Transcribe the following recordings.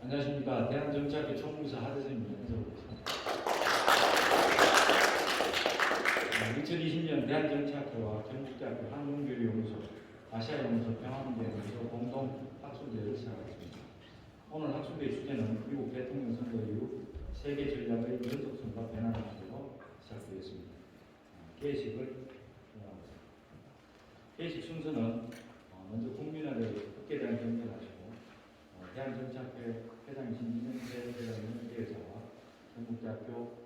안녕하십니까. 대한정치학회 총무사 하대선입니다. 인사드리겠습니다. 2020년 대한정치학회와 경북대학교 한국교육연구소, 아시아연구소, 평화문제연구소 공동 학술대회를 시작하겠습니다. 오늘 학술대회 주제는 미국 대통령 선거 이후 세계 전략의 연속성과 변화를 주제로 시작되겠습니다. 개식을 진행하겠습니다. 개식 순서는 먼저 국민의회 국회에 대한 경례하시고 대한정치학회 회장이신 이명세 회장님의 예의사와 경북대학교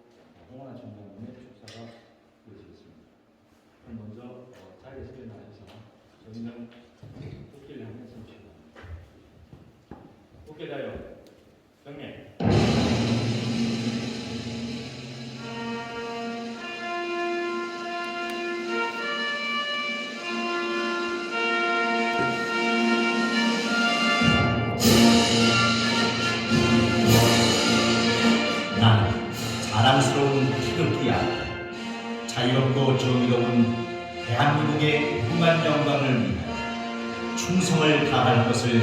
홍원하 총장님의 축사가 이루어지겠습니다. 그럼 먼저 자리에서 일어나셔서 저희는 국기를 향해 서시기 바랍니다. 국회 자유 경례. 나는 자랑스러운 태극기야. 자유롭고 정의로운 대한민국의 무궁한 영광을 위하여 충성을 다할 것을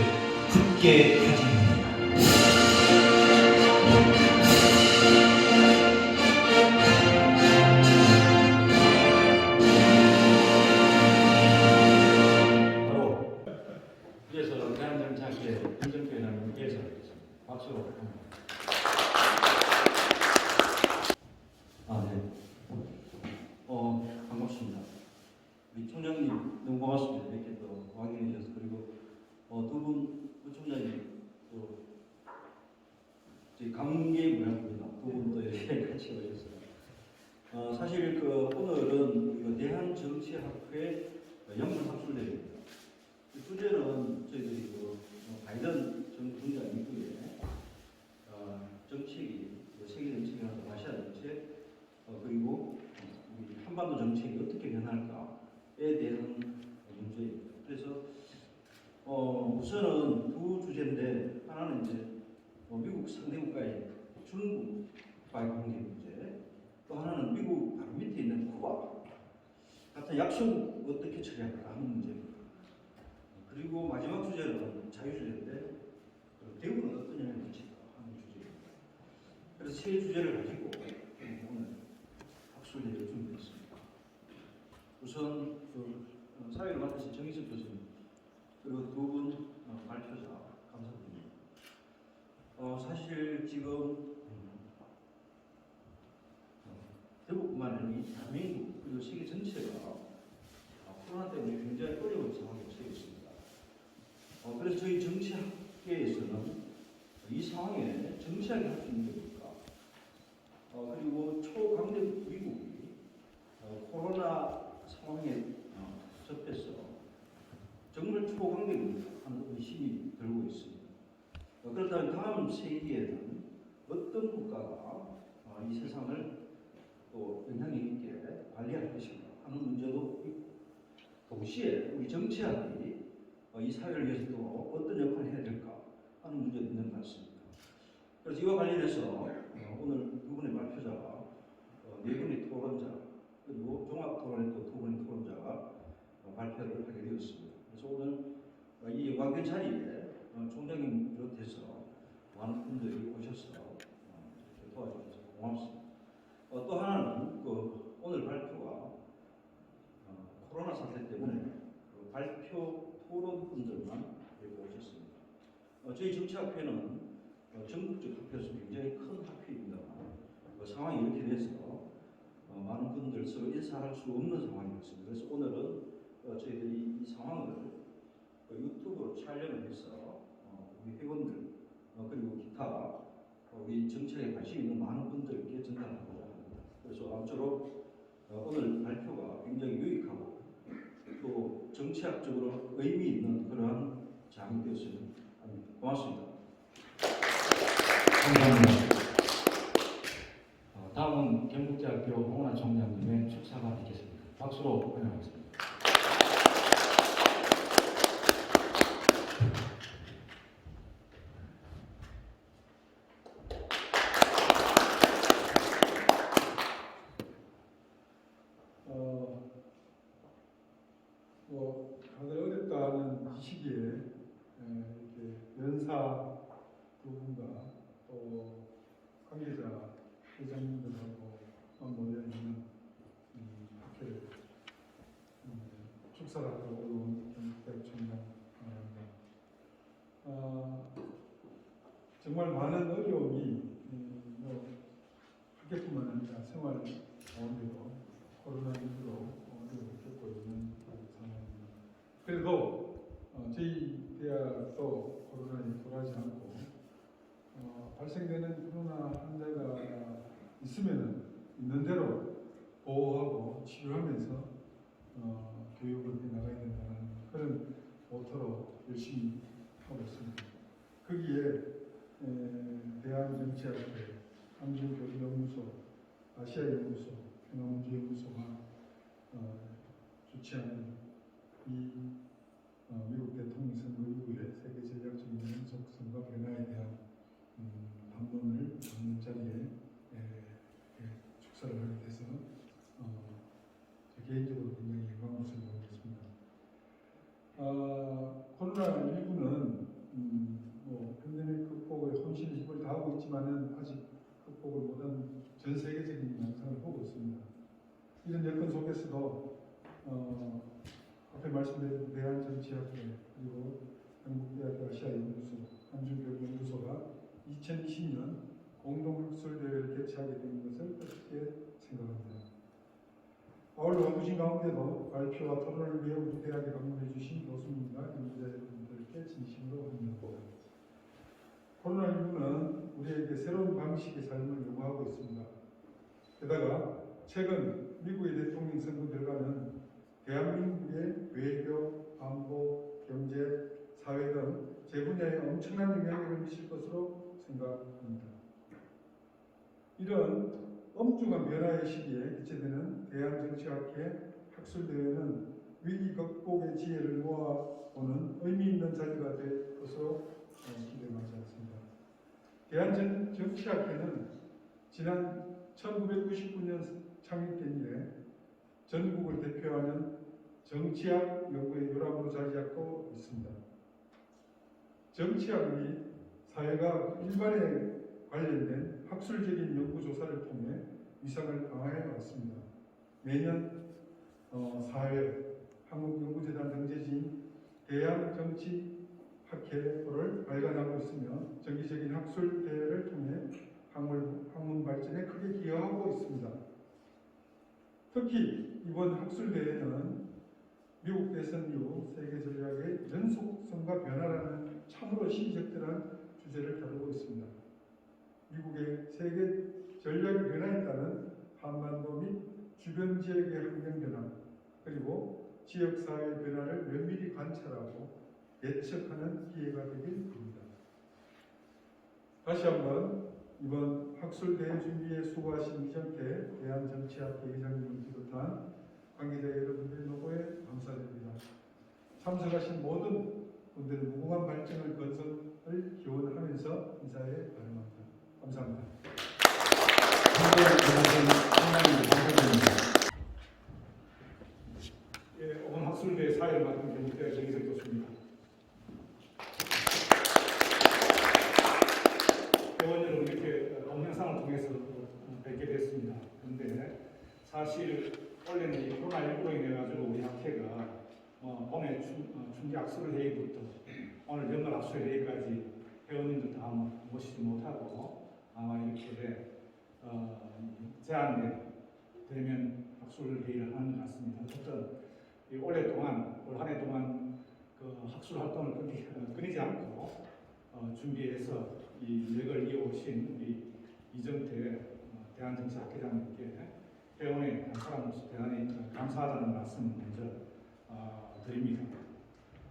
굳게 다짐합니다. 바로 이제서 대한정치학회 행정회장님 예의사하겠습니다. 박수로 환영합니다. 반갑습니다. 우리 총장님 너무 고맙습니다. 이렇게 또 확인해 주셔서. 그리고 두 분 부총장님 또 저희 감개 무량입니다. 두 분 또 이렇게 같이 오셨어요. 사실 오늘은 이거 대한정치학회 연문학술대회입니다. 주제는 저희들이 바이든 정부장 이후에 정책이 세계 정책이나 아시아 정책 그리고 우리 한반도 정책이 어떻게 변할까에 대한 문제입니다. 그래서 우선은 두 주제인데 하나는 이제 미국 상대 국가의 중국과의 관계 문제, 또 하나는 미국 바로 밑에 있는 쿠바 같은 약소국 어떻게 처리할까 하는 문제입니다. 그리고 마지막 주제는 자유주제인데 대우는 어떤 영향을 미칠까 하는 주제입니다. 그래서 세 주제를 가지고 오늘 학술대회를 준비했습니다. 우선 사회를 맡으신 정희석 교수님 그리고 두 분 발표자 감사드립니다. 사실 지금 대북뿐만 아니라 대한민국 그리고 세계 전체가 코로나 때문에 굉장히 어려운 상황에 처해 있습니다. 그래서 저희 정치학계에서는 이 상황에 정치하게 할 수 있는 게 뭘까? 그리고 초강대국 미국이 코로나 상황에 접해서 정말 초강대국 하는 의심이 들고 있습니다. 그렇다면 다음 세기에는 어떤 국가가 이 세상을 또 영향력 있게 관리할 것인가 하는 문제도 있고, 동시에 우리 정치학이 이 사회를 위해서 또 어떤 역할을 해야 될까 하는 문제도 있는 것 같습니다. 그래서 이와 관련해서 오늘 두 분의 발표자가 네 분의 토론자 그리고 종합토론회 또 두 분의 토론자가 발표를 하게 되었습니다. 그래서 오늘 이 영광된 자리에 총장님 비롯해서 많은 분들이 오셔서 도와주셔서 고맙습니다. 또 하나는 오늘 발표가 코로나 사태 때문에 발표 토론분들만 이렇게 오셨습니다. 저희 정치학회는 전국적 학회에서 굉장히 큰 학회입니다만 상황이 이렇게 돼서 많은 분들 서로 인사할 수 없는 상황이었습니다. 그래서 오늘은 저희들이 이 상황을 유튜브로 촬영을 해서 우리 회원들 그리고 기타 우리 정책에 관심 있는 많은 분들께 전달하고자 합니다. 그래서 아무쪼록 오늘 발표가 굉장히 유익하고 또 정치학적으로 의미 있는 그러한 장이 되었으면 합니다. 고맙습니다. 감사합니다. 다음은 경북대학교 홍원하 총장님의 축사가 있겠습니다. 박수로 환영하겠습니다. 다들 어렵다는 이 시기에 이렇게 연사 부분과 또 관계자 회장님들하고 모여있는 학회를 축사하러 온 대학총장 정말 많은 어려움이 학교뿐만 아니라 생활 가운데도 코로나19로 어려움을 겪고 있는 상황입니다. 그래도 저희 대학도 코로나에 굴하지 않고 발생되는 코로나 환자가 있으면은 있는 대로 보호하고 치료하면서 교육을 해나가야 된다는 그런 모토로 열심히 하고 있습니다. 거기에 대한정치학회, 한국교육연구소, 아시아연구소, 평화문제연구소가 주최하는 이 미국 대통령 선거 이후에 세계 전략적인 연속 선거 변화에 대한 담론을 담는 자리에 축사를 하게 돼서 저 개인적으로 굉장히 영광을 생각하고 있습니다. 코로나19는 팬데믹 극복에 혼신의 힘을 다하고 있지만은 아직 극복을 못한 전 세계적인 양상을 보고 있습니다. 이런 여건 속에서도 앞에 말씀드린 대한정치학회 그리고 한국대학교 아시아연구소, 한중교육연구소가 2020년 공동학술대회를 개최하게 된 것을 뜻있게 생각합니다. 아울러 바쁘신 가운데도 발표와 토론을 위해 우리 대학에 방문해 주신 교수님과 연구자 여러분들께 진심으로 환영합니다. 코로나19는 우리에게 새로운 방식의 삶을 요구하고 있습니다. 게다가 최근 미국의 대통령 선거 결과는 대한민국의 외교, 안보, 경제, 사회 등 제 분야에 엄청난 영향력을 미칠 것으로 생각합니다. 이런 엄중한 변화의 시기에 개최되는 대한정치학회 학술대회는 위기 극복의 지혜를 모아보는 의미 있는 자리가 될 것으로 기대하지 않습니다. 대한정치학회는 지난 1999년 창립된 이래 전국을 대표하는 정치학 연구의 요람으로 자리 잡고 있습니다. 정치학 및 사회가 일반에 관련된 학술적인 연구조사를 통해 위상을 강화해 왔습니다. 매년 사회, 한국연구재단 등재지인 대한정치학회를 발간하고 있으며 정기적인 학술대회를 통해 학문 발전에 크게 기여하고 있습니다. 특히 이번 학술대회는 미국 대선 이후 세계 전략의 연속성과 변화라는 참으로 시적절한 주제를 다루고 있습니다. 미국의 세계 전략의 변화에 따른 한반도 및 주변 지역의 환경 변화, 그리고 지역사회의 변화를 면밀히 관찰하고 예측하는 기회가 되길 바랍니다. 다시 한번 이번 학술대회 준비에 수고하신 이정태 대한정치학회 회장님을 비롯한 관계자 여러분들의 노고에 감사드립니다. 참석하신 모든 분들의 무궁한 발전을 건설을 기원하면서 인사에 나름합니다. 감사합니다. 오늘 학술대회 사회를 맡은 경북대 정희석 교수입니다. 회원 여러분 이렇게 동영상을 통해서 뵙게 됐습니다. 그런데 사실 원래는 이 코로나19로 인해 가지고 우리 학회가 봄에春기 학술 회의부터 오늘 연말 학술 회의까지 회원님들 다 모시지 못하고 아마 이렇게 제한된 대면 학술 회의를 하는 것 같습니다. 어쨌든 올 한 해 동안 그 학술 활동을 끊이지 않고 준비해서 이 렉을 이어오신 우리 이정태 대한정치학회장님께 회원의 한 사람으로서 대단히 감사하다는 말씀 먼저 드립니다.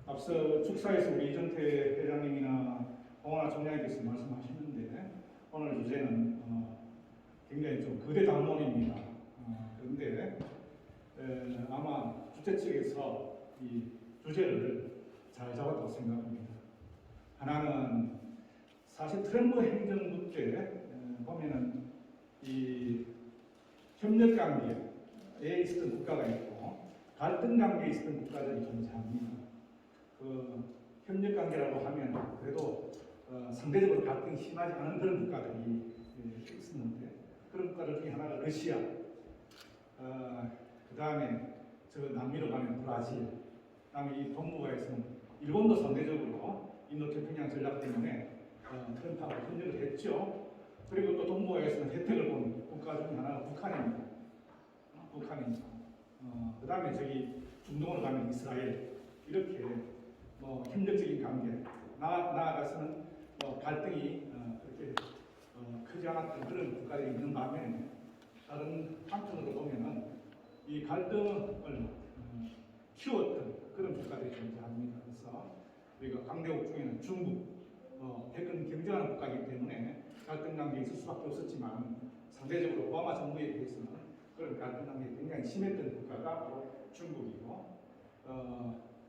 앞서 축사에서 우리 이정태 회장님이나 홍원아 총장님께서 말씀하셨는데 오늘 주제는 굉장히 좀 거대 담론입니다. 그런데 아마 주최 측에서 이 주제를 잘 잡았다고 생각합니다. 하나는 사실 트럼프 행정부 때 보면은 이 협력 관계에 있었던 국가가 있고 갈등 관계에 있었던 국가들이 존재합니다. 그 협력 관계라고 하면 그래도 상대적으로 갈등이 심하지 않은 그런 국가들이 있었는데 그런 국가들 중에 하나가 러시아, 그 다음에 저 남미로 가면 브라질, 그 다음에 이 동북아에서는 일본도 상대적으로 인도태평양 전략 때문에 트럼프하고 협력을 했죠. 그리고 또 동북아에서는 혜택을 본 국가 중에 하나가 북한입니다. 북한이죠. 그 다음에 저기 중동으로 가면 이스라엘, 이렇게 협력적인 관계, 나아가서는 갈등이 그렇게 크지 않았던 그런 국가들이 있는 반면에 다른 한편으로 보면은 이 갈등을 키웠던 그런 국가들이 존재합니다. 그래서 우리가 강대국 중에는 중국, 핵은 경쟁하는 국가이기 때문에 갈등 관계가 있을 수밖에 없었지만 상대적으로 오바마 정부에 비해서는 그런 갈등 관계가 굉장히 심했던 국가가 바로 중국이고,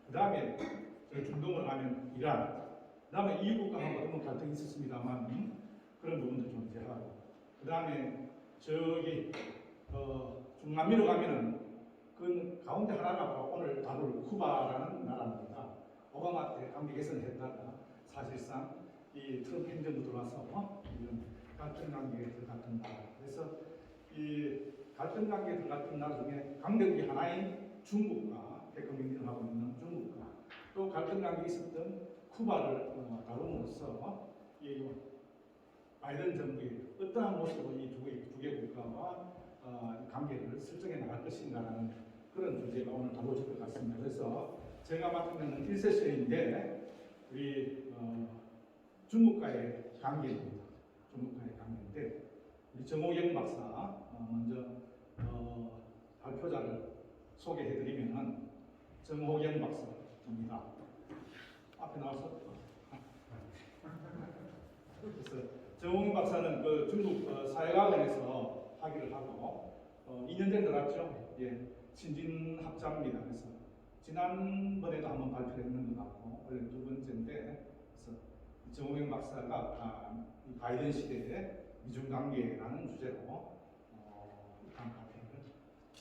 그 다음에 중동을 가면 이란, 그 다음에 이 국가하고도 갈등이 있었습니다만 그런 부분도 존재하고, 그 다음에 저기 중남미로 가면은 그 가운데 하나가 바로 오늘 다룰 쿠바라는 나라입니다. 오바마 때 관계 개선을 했다가 사실상 이 트럼프 행정부 들어와서 이런 갈등 관계에 들어갔던 나라. 그래서 이 갈등 관계에 들어갔던 나라 중에 강대국이 하나인 중국과 핵 경쟁을 하고 있는 중국과 또 갈등 관계에 있었던 쿠바를 다룸으로써 이 바이든 정부의 어떠한 모습으로 이 두 개 국가와 관계를 설정해 나갈 것인가라는 그런 주제가 오늘 다뤄질 것 같습니다. 그래서 제가 맡으면 1세션인데 우리 중국과의 관계입니다. 중국과의 관계인데 우리 정호영 박사 먼저 발표자를 소개해드리면 정호영 박사입니다. 앞에 나와서 그래서 정호영 박사는 그 중국 사회과학원에서 학위를 하고 2년 전에 들어왔죠. 예, 신진학자입니다. 그래서 지난번에도 한번 발표를 했는 것 같고 원래 두 번째인데, 그래서 정호영 박사가 이 바이든 시대의 미중 관계라는 주제로 발표를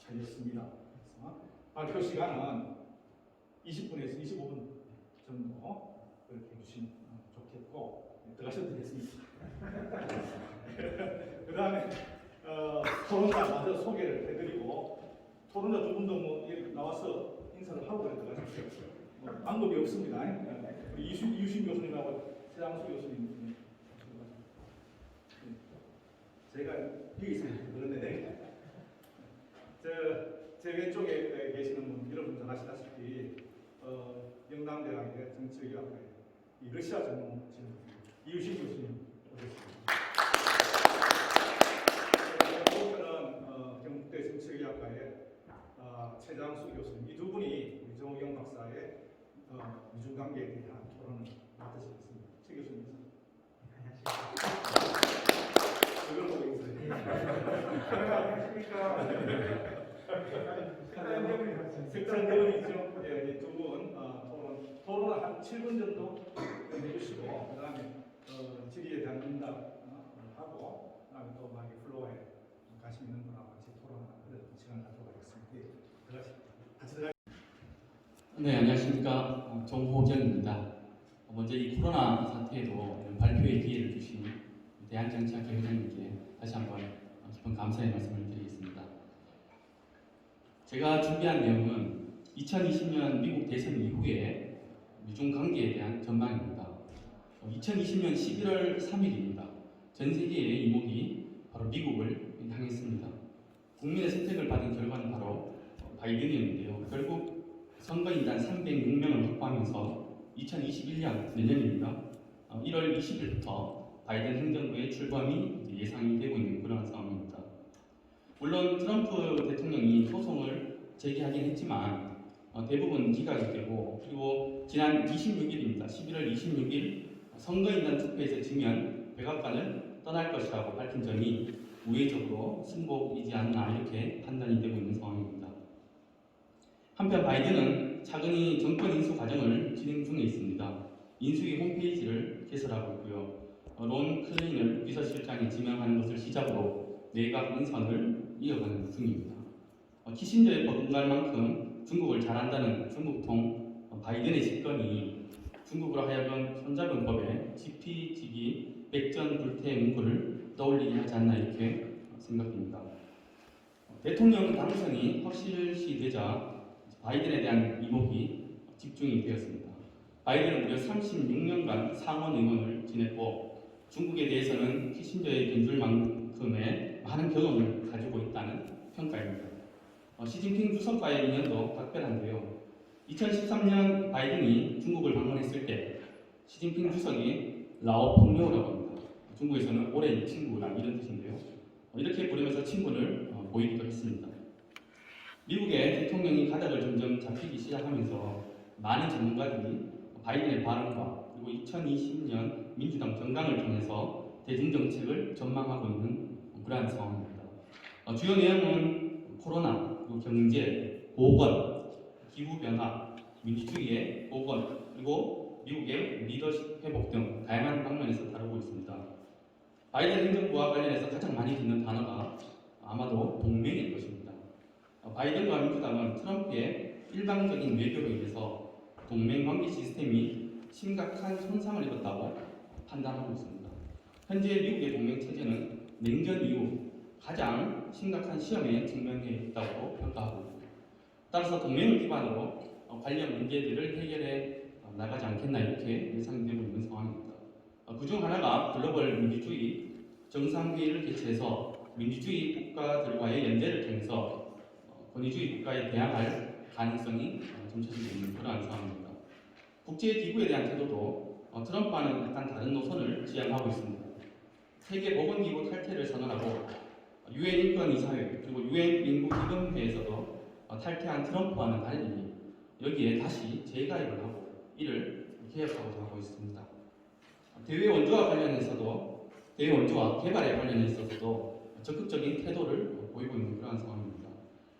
하였습니다. 그래서 발표 시간은 20분에서 25분 정도 그렇게 해주시면 좋겠고, 들어가셔도 되겠습니다. 그 다음에 토론자 먼저 소개를 해드리고, 토론자 두 분도 여기 나와서 인사를 하고 들어가십시오. 방법이 없습니다. 우리 이유신 교수님하고 최장수 교수님, 제가 여기 있으면 그런데 제 왼쪽에 계시는 분, 여러분 잘 아시다시피 영남대학의 정치의학과에 이 러시아 전문 이유신 교수님 오셨습니다. 경북대 정치의학과의 최장수 교수님, 이 두 분이 정호경 박사의 미중관계에 대한 토론을 맡으시겠습니다. 최 교수님. 이걸 보고 있어요. 안녕하십니까. 색다른 대원이죠. 예, 이 두 분 토론을 한 7분 정도 해주시고, 그 다음에 질의에 대한 응답 하고, 그 다음에 또 만약에 플로어에 관심 있는 분하고 같이 토론하는 그런 시간을 갖도록 하겠습니다. 같이 들어가시죠. 네, 안녕하십니까. 정호경입니다. 먼저 이 코로나 사태에도 발표의 기회를 주신 대한정치학회 회장님께 다시 한번 깊은 감사의 말씀을 드리겠습니다. 제가 준비한 내용은 2020년 미국 대선 이후에 미중 관계에 대한 전망입니다. 2020년 11월 3일입니다. 전 세계의 이목이 바로 미국을 향했습니다. 국민의 선택을 받은 결과는 바로 바이든이었는데요. 결국 선거인단 306명을 확보하면서 2021년 내년입니다. 1월 20일부터 바이든 행정부의 출범이 예상이 되고 있는 그런 상황입니다. 물론 트럼프 대통령이 소송을 제기하긴 했지만 대부분 기각이 되고, 그리고 지난 26일입니다. 11월 26일 선거인단 투표에서 지면 백악관을 떠날 것이라고 밝힌 점이 우회적으로 승복이지 않나 이렇게 판단이 되고 있는 상황입니다. 한편 바이든은 차근히 정권 인수 과정을 진행 중에 있습니다. 인수위 홈페이지를 개설하고 있고요. 론 클레인을 비서실장에 지명하는 것을 시작으로 내각 인선을 이어가는 중입니다. 키신저의 버금갈 만큼 중국을 잘한다는 중국통 바이든의 집권이 중국으로 하여금 손잡은법에 지피지기 백전불태 문구를 떠올리게 하지 않나 이렇게 생각됩니다. 대통령 당선이 확실시되자 바이든에 대한 이목이 집중이 되었습니다. 바이든은 무려 36년간 상원 의원을 지냈고 중국에 대해서는 키신저의 견줄만큼의 많은 경험을 가지고 있다는 평가입니다. 시진핑 주석과의 인연도 각별한데요. 2013년 바이든이 중국을 방문했을 때 시진핑 주석이 라오 펑요라고 합니다. 중국에서는 오랜 친구라 이런 뜻인데요. 이렇게 부르면서 친분을 보이기도 했습니다. 미국의 대통령이 가닥을 점점 잡히기 시작하면서 많은 전문가들이 바이든의 발언과 그리고 2020년 민주당 정강을 통해서 대중정책을 전망하고 있는 그러한 상황입니다. 주요 내용은 코로나, 그리고 경제, 보건, 기후변화, 민주주의의 복원, 그리고 미국의 리더십 회복 등 다양한 방면에서 다루고 있습니다. 바이든 행정부와 관련해서 가장 많이 듣는 단어가 아마도 동맹일 것입니다. 바이든과 민주당은 트럼프의 일방적인 외교로 인해서 동맹 관계 시스템이 심각한 손상을 입었다고 판단하고 있습니다. 현재 미국의 동맹 체제는 냉전 이후 가장 심각한 시험에 직면해 있다고 평가하고 있습니다. 따라서 동맹을 기반으로 관련 문제들을 해결해 나가지 않겠나 이렇게 예상되고 있는 상황입니다. 그중 하나가 글로벌 민주주의 정상회의를 개최해서 민주주의 국가들과의 연대를 통해서 권위주의 국가에 대항할 가능성이 점쳐지고 있는 그러한 상황입니다. 국제기구에 대한 태도도 트럼프와는 약간 다른 노선을 지향하고 있습니다. 세계보건기구 탈퇴를 선언하고 유엔 인권이사회 그리고 유엔 인구기금회에서도 탈퇴한 트럼프와는 달리 여기에 다시 재가입을 하고 이를 개혁하고자 하고 있습니다. 대외 원조와 개발에 관련해서도 적극적인 태도를 보이고 있는 그러한 상황입니다.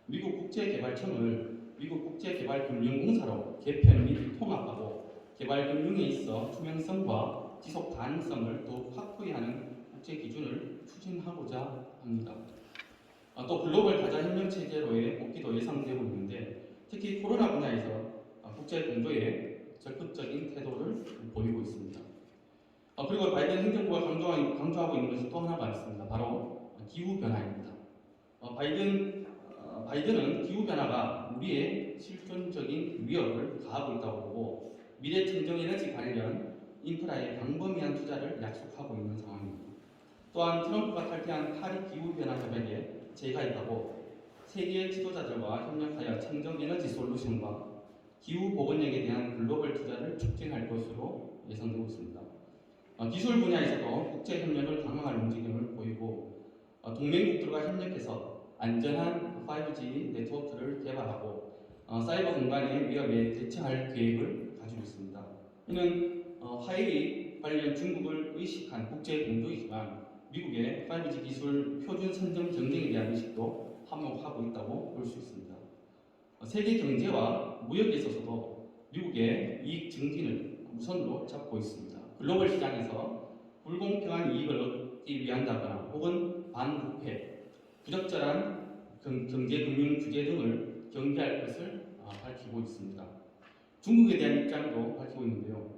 미국 국제개발청을 미국 국제개발금융공사로 개편 및 통합하고 개발금융에 있어 투명성과 지속 가능성을 더욱 확고히 하는 국제 기준을 추진하고자 합니다. 또 글로벌 다자 협력 체제로의 복귀도 예상되고 있는데 특히 코로나 분야에서 국제 공조에 적극적인 태도를 보이고 있습니다. 그리고 바이든 행정부가 강조하고 있는 것이 또 하나가 있습니다. 바로 기후 변화입니다. 바이든은 기후 변화가 우리의 실존적인 위협을 가하고 있다고 보고 미래 청정 에너지 관련 인프라에 광범위한 투자를 약속하고 있는 상황입니다. 또한 트럼프가 탈퇴한 파리 기후 변화 협약에 재가입하고 세계 지도자들과 협력하여 청정 에너지 솔루션과 기후 보건력에 대한 글로벌 투자를 촉진할 것으로 예상되고 있습니다. 기술 분야에서도 국제 협력을 강화할 움직임을 보이고 동맹국들과 협력해서 안전한 5G 네트워크를 개발하고 사이버 공간의 위협에 대처할 계획을 가지고 있습니다. 이는 화웨이 관련 중국을 의식한 국제 공조이지만 미국의 5G 기술 표준 선정 경쟁에 대한 의식도 한몫하고 있다고 볼 수 있습니다. 세계 경제와 무역에 있어서도 미국의 이익 증진을 우선으로 잡고 있습니다. 글로벌 시장에서 불공평한 이익을 얻기 위한다거나 혹은 반부패, 부적절한 경제금융 규제 등을 경계할 것을 밝히고 있습니다. 중국에 대한 입장도 밝히고 있는데요.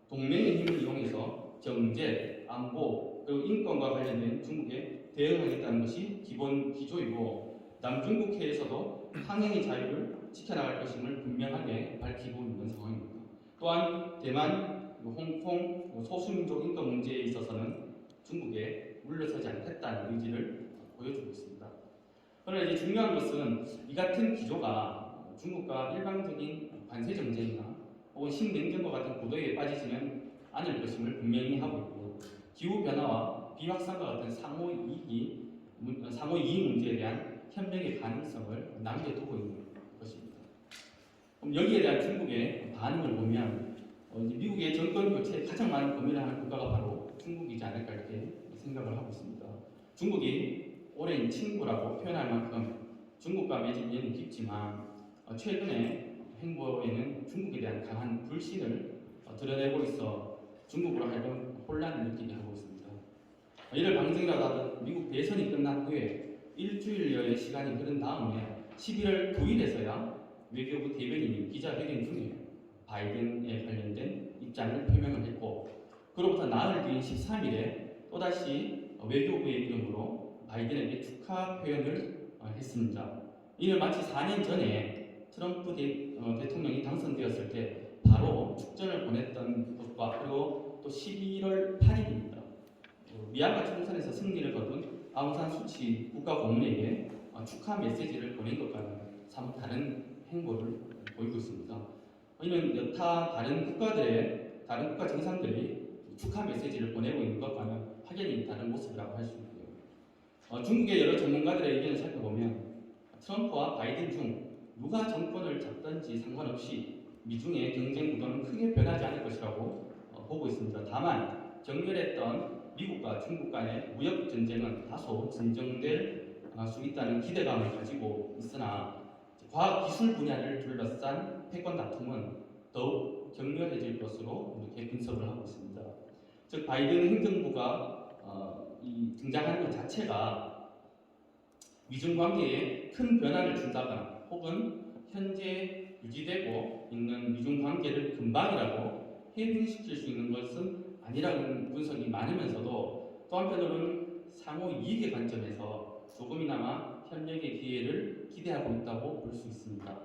동맹의 힘을 이용해서 경제, 안보, 그리고 인권과 관련된 중국에 대응하겠다는 것이 기본 기조이고 남중국해에서도 항행의 자유를 지켜나갈 것임을 분명하게 밝히고 있는 상황입니다. 또한 대만, 홍콩, 소수민족 인권 문제에 있어서는 중국에 물러서지 않겠다는 의지를 보여주고 있습니다. 그러나 이제 중요한 것은 이 같은 기조가 중국과 일방적인 관세 정책이나 혹은 신냉전과 같은 구도에 빠지지는 않을 것임을 분명히 하고 있고 기후 변화와 비확산과 같은 상호 이익 문제에 대한 협력의 가능성을 남겨두고 있는 것입니다. 그럼 여기에 대한 중국의 반응을 보면 미국의 정권 교체에 가장 많은 고민을 하는 국가가 바로 중국이지 않을까 이렇게 생각을 하고 있습니다. 중국이 오랜 친구라고 표현할 만큼 중국과 맺은 인연이 깊지만 최근의 행보에는 중국에 대한 강한 불신을 드러내고 있어 중국으로 하여금 혼란을 느끼게 하고 있습니다. 이를 방증이라도 하듯 미국 대선이 끝난 후에 일주일여의 시간이 흐른 다음에 11월 9일에서야 외교부 대변인이 기자회견 중에 바이든에 관련된 입장을 표명을 했고, 그로부터 나흘 뒤인 13일에 또다시 외교부의 이름으로 바이든에게 축하 표현을 했습니다. 이는 마치 4년 전에 트럼프 대통령이 당선되었을 때 바로 축전을 보냈던 것과, 그리고 또 11월 8일입니다. 미얀마 총선에서 승리를 거둔 아웅산 수치 국가고문에게 축하 메시지를 보낸 것과는 사뭇 다른 행보를 보이고 있습니다. 이는 여타 다른 국가 정상들이 축하 메시지를 보내고 있는 것과는 확연히 다른 모습이라고 할 수 있고요. 중국의 여러 전문가들의 의견을 살펴보면 트럼프와 바이든 중 누가 정권을 잡든지 상관없이 미중의 경쟁 구도는 크게 변하지 않을 것이라고 보고 있습니다. 다만 격렬했던 미국과 중국 간의 무역 전쟁은 다소 진정될 수 있다는 기대감을 가지고 있으나 과학 기술 분야를 둘러싼 패권 다툼은 더욱 격렬해질 것으로 이렇게 분석을 하고 있습니다. 즉 바이든 행정부가 등장하는 것 자체가 미중 관계에 큰 변화를 준다거나 혹은 현재 유지되고 있는 미중 관계를 금방이라도 해빙시킬 수 있는 것은 아니라는 분석이 많으면서도 또 한편으로는 상호 이익의 관점에서 조금이나마 협력의 기회를 기대하고 있다고 볼 수 있습니다.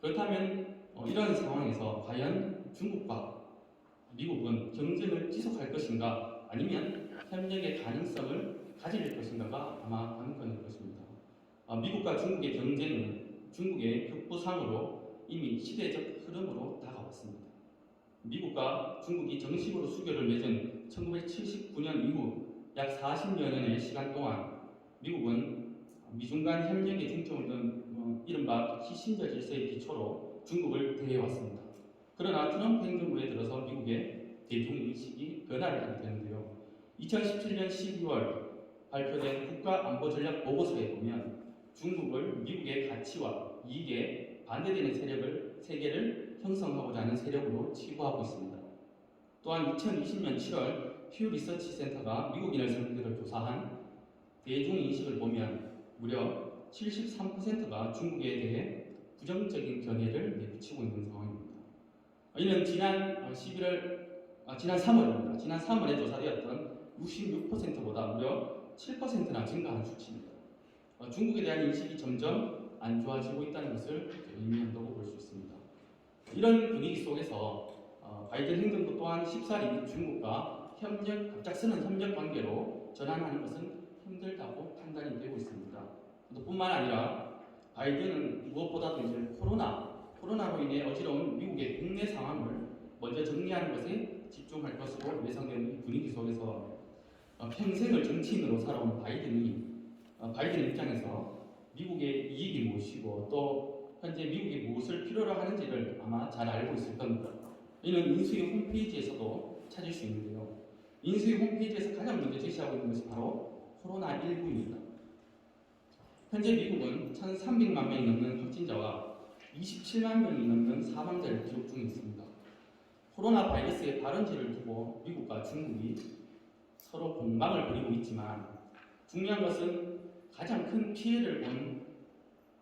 그렇다면 이런 상황에서 과연 중국과 미국은 경쟁을 지속할 것인가 아니면 협력의 가능성을 가질 것인가가 아마 관건일 것입니다. 미국과 중국의 경쟁은 중국의 급부상으로 이미 시대적 흐름으로 다가왔습니다. 미국과 중국이 정식으로 수교를 맺은 1979년 이후 약 40여 년의 시간 동안 미국은 미중 간 협력에 중점을 둔 이른바 키신저 질서의 기초로 중국을 대해왔습니다. 그러나 트럼프 행정부에 들어서 미국의 대중인식이 변화를 하게 되는데요. 2017년 12월 발표된 국가안보전략보고서에 보면 중국을 미국의 가치와 이익에 반대되는 세계를 형성하고자 하는 세력으로 치부하고 있습니다. 또한 2020년 7월 퓨 리서치 센터가 미국인을 상대로 조사한 대중인식을 보면 무려 73%가 중국에 대해 부정적인 견해를 내비치고 있는 상황입니다. 이는 지난 3월입니다. 지난 3월에 조사되었던 66%보다 무려 7%나 증가한 수치입니다. 중국에 대한 인식이 점점 안 좋아지고 있다는 것을 의미한다고 볼 수 있습니다. 이런 분위기 속에서 바이든 행정부 또한 쉽사리 중국과 갑작스런 협력 관계로 전환하는 것은 힘들다고 판단이 되고 있습니다. 뿐만 아니라 바이든은 무엇보다도 이제 코로나로 인해 어지러운 미국의 국내 상황을 먼저 정리하는 것에 집중할 것으로 예상되는 분위기 속에서 평생을 정치인으로 살아온 바이든 입장에서 미국의 이익이 무엇이고 또 현재 미국이 무엇을 필요로 하는지를 아마 잘 알고 있을 겁니다. 이는 인수위 홈페이지에서도 찾을 수 있는데요. 인수위 홈페이지에서 가장 먼저 제시하고 있는 것이 바로 코로나19입니다. 현재 미국은 1,300만 명이 넘는 확진자와 27만 명이 넘는 사망자를 기록 중에 있습니다. 코로나 바이러스의 발원지를 두고 미국과 중국이 서로 공방을 벌이고 있지만 중요한 것은 가장 큰 피해를 본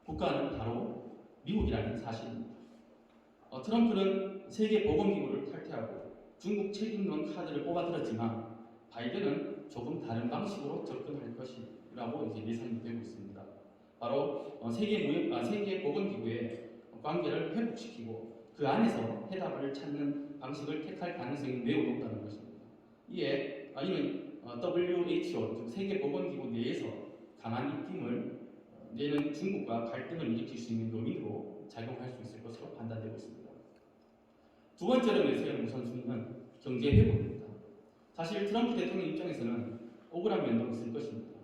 국가는 바로 미국이라는 사실입니다. 트럼프는 세계보건기구를 탈퇴하고 중국 책임론 카드를 뽑아들었지만 바이든은 조금 다른 방식으로 접근할 것이라고 이제 예상이 되고 있습니다. 바로 세계보건기구의 관계를 회복시키고 그 안에서 해답을 찾는 방식을 택할 가능성이 매우 높다는 것입니다. 이는 WHO, 즉 세계보건기구 내에서 강한 입김을 내는 중국과 갈등을 일으킬 수 있는 요인으로 작용할 수 있을 것으로 판단되고 있습니다. 두 번째로 내세우는 우선순위는 경제 회복입니다. 사실 트럼프 대통령 입장에서는 억울한 면도 있을 것입니다.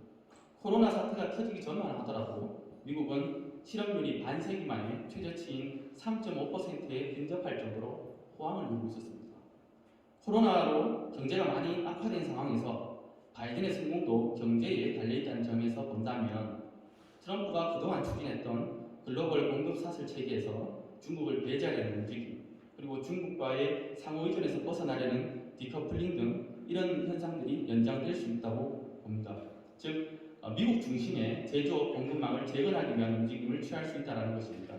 코로나 사태가 터지기 전만 하더라도 미국은 실업률이 반세기 만에 최저치인 3.5%에 근접할 정도로 호황을 누리고 있었습니다. 코로나로 경제가 많이 악화된 상황에서 바이든의 성공도 경제에 달려있다는 점에서 본다면 트럼프가 그동안 추진했던 글로벌 공급 사슬 체계에서 중국을 배제하려는 움직임, 그리고 중국과의 상호 의존에서 벗어나려는 디커플링 등 이런 현상들이 연장될 수 있다고 봅니다. 즉 미국 중심의 제조업 공급망을 재건하기 위한 움직임을 취할 수 있다는 것입니다.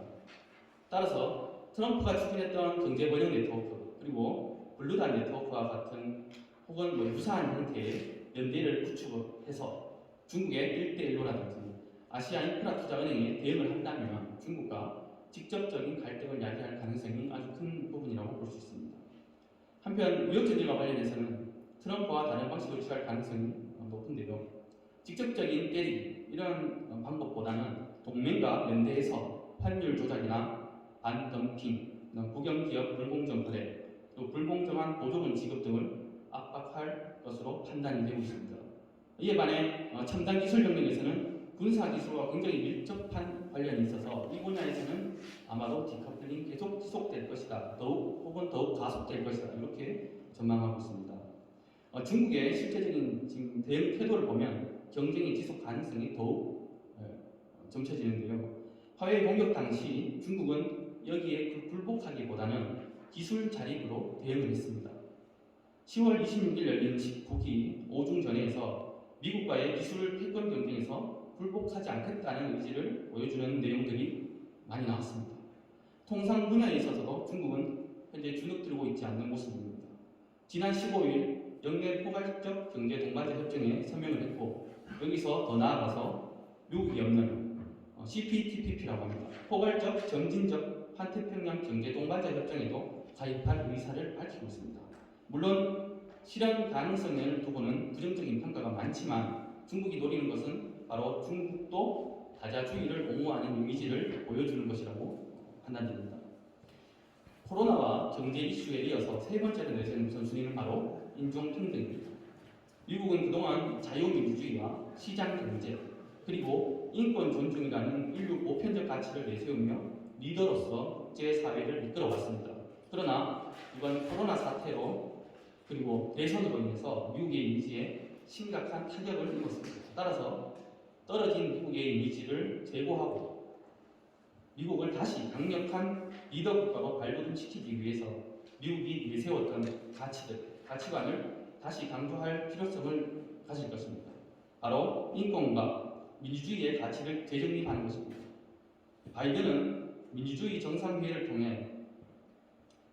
따라서 트럼프가 추진했던 경제 번영 네트워크 그리고 블루단 네트워크와 같은 혹은 유사한 형태의 연대를 구축해서 중국의 1대1로라든지 아시아 인프라 투자은행에 대응을 한다면 중국과 직접적인 갈등을 야기할 가능성이 아주 큰 부분이라고 볼 수 있습니다. 한편 무역전쟁과 관련해서는 트럼프와 다른 방식으로 취할 가능성이 높은데요. 직접적인 때리기 이런 방법보다는 동맹과 연대해서 환율 조작이나 반덤핑, 국영기업 불공정 거래, 또 불공정한 보조금 지급 등을 압박할 것으로 판단이 되고 있습니다. 이에 반해 첨단 기술 경쟁에서는 군사 기술과 굉장히 밀접한 관련이 있어서 이 분야에서는 아마도 디커플링 계속 지속될 것이다. 더욱 가속될 것이다. 이렇게 전망하고 있습니다. 중국의 실제적인 지금 대응 태도를 보면 경쟁의 지속 가능성이 더욱 점쳐지는데요. 화웨이 공격 당시 중국은 여기에 굴복하기보다는 기술 자립으로 대응을 했습니다. 10월 26일 열린 19기 오중전회에서 미국과의 기술 패권 경쟁에서 굴복하지 않겠다는 의지를 보여주는 내용들이 많이 나왔습니다. 통상 분야에 있어서도 중국은 현재 주눅 들고 있지 않는 모습입니다. 지난 15일 영내 포괄적 경제 동반자 협정에 서명을 했고 여기서 더 나아가서 미국이 없는 CPTPP라고 합니다. 포괄적 점진적 환태평양 경제 동반자 협정에도 가입할 의사를 밝히고 있습니다. 물론 실현 가능성을 두고는 부정적인 평가가 많지만 중국이 노리는 것은 바로 중국도 다자주의를 옹호하는 이미지를 보여주는 것이라고 판단됩니다. 코로나와 경제 이슈에 이어서 세 번째로 내세운 우선순위는 바로 인종평등입니다. 미국은 그동안 자유민주주의와 시장경제 그리고 인권 존중이라는 인류 보편적 가치를 내세우며 리더로서 국제사회를 이끌어왔습니다. 그러나 이번 코로나 사태로 그리고 대선으로 인해서 미국의 이미지에 심각한 타격을 입었습니다. 따라서 떨어진 미국의 이미지를 제고하고 미국을 다시 강력한 리더 국가로 발돋움시키기 위해서 미국이 내세웠던 가치관을 다시 강조할 필요성을 가질 것입니다. 바로 인권과 민주주의의 가치를 재정립하는 것입니다. 바이든은 민주주의 정상회의를 통해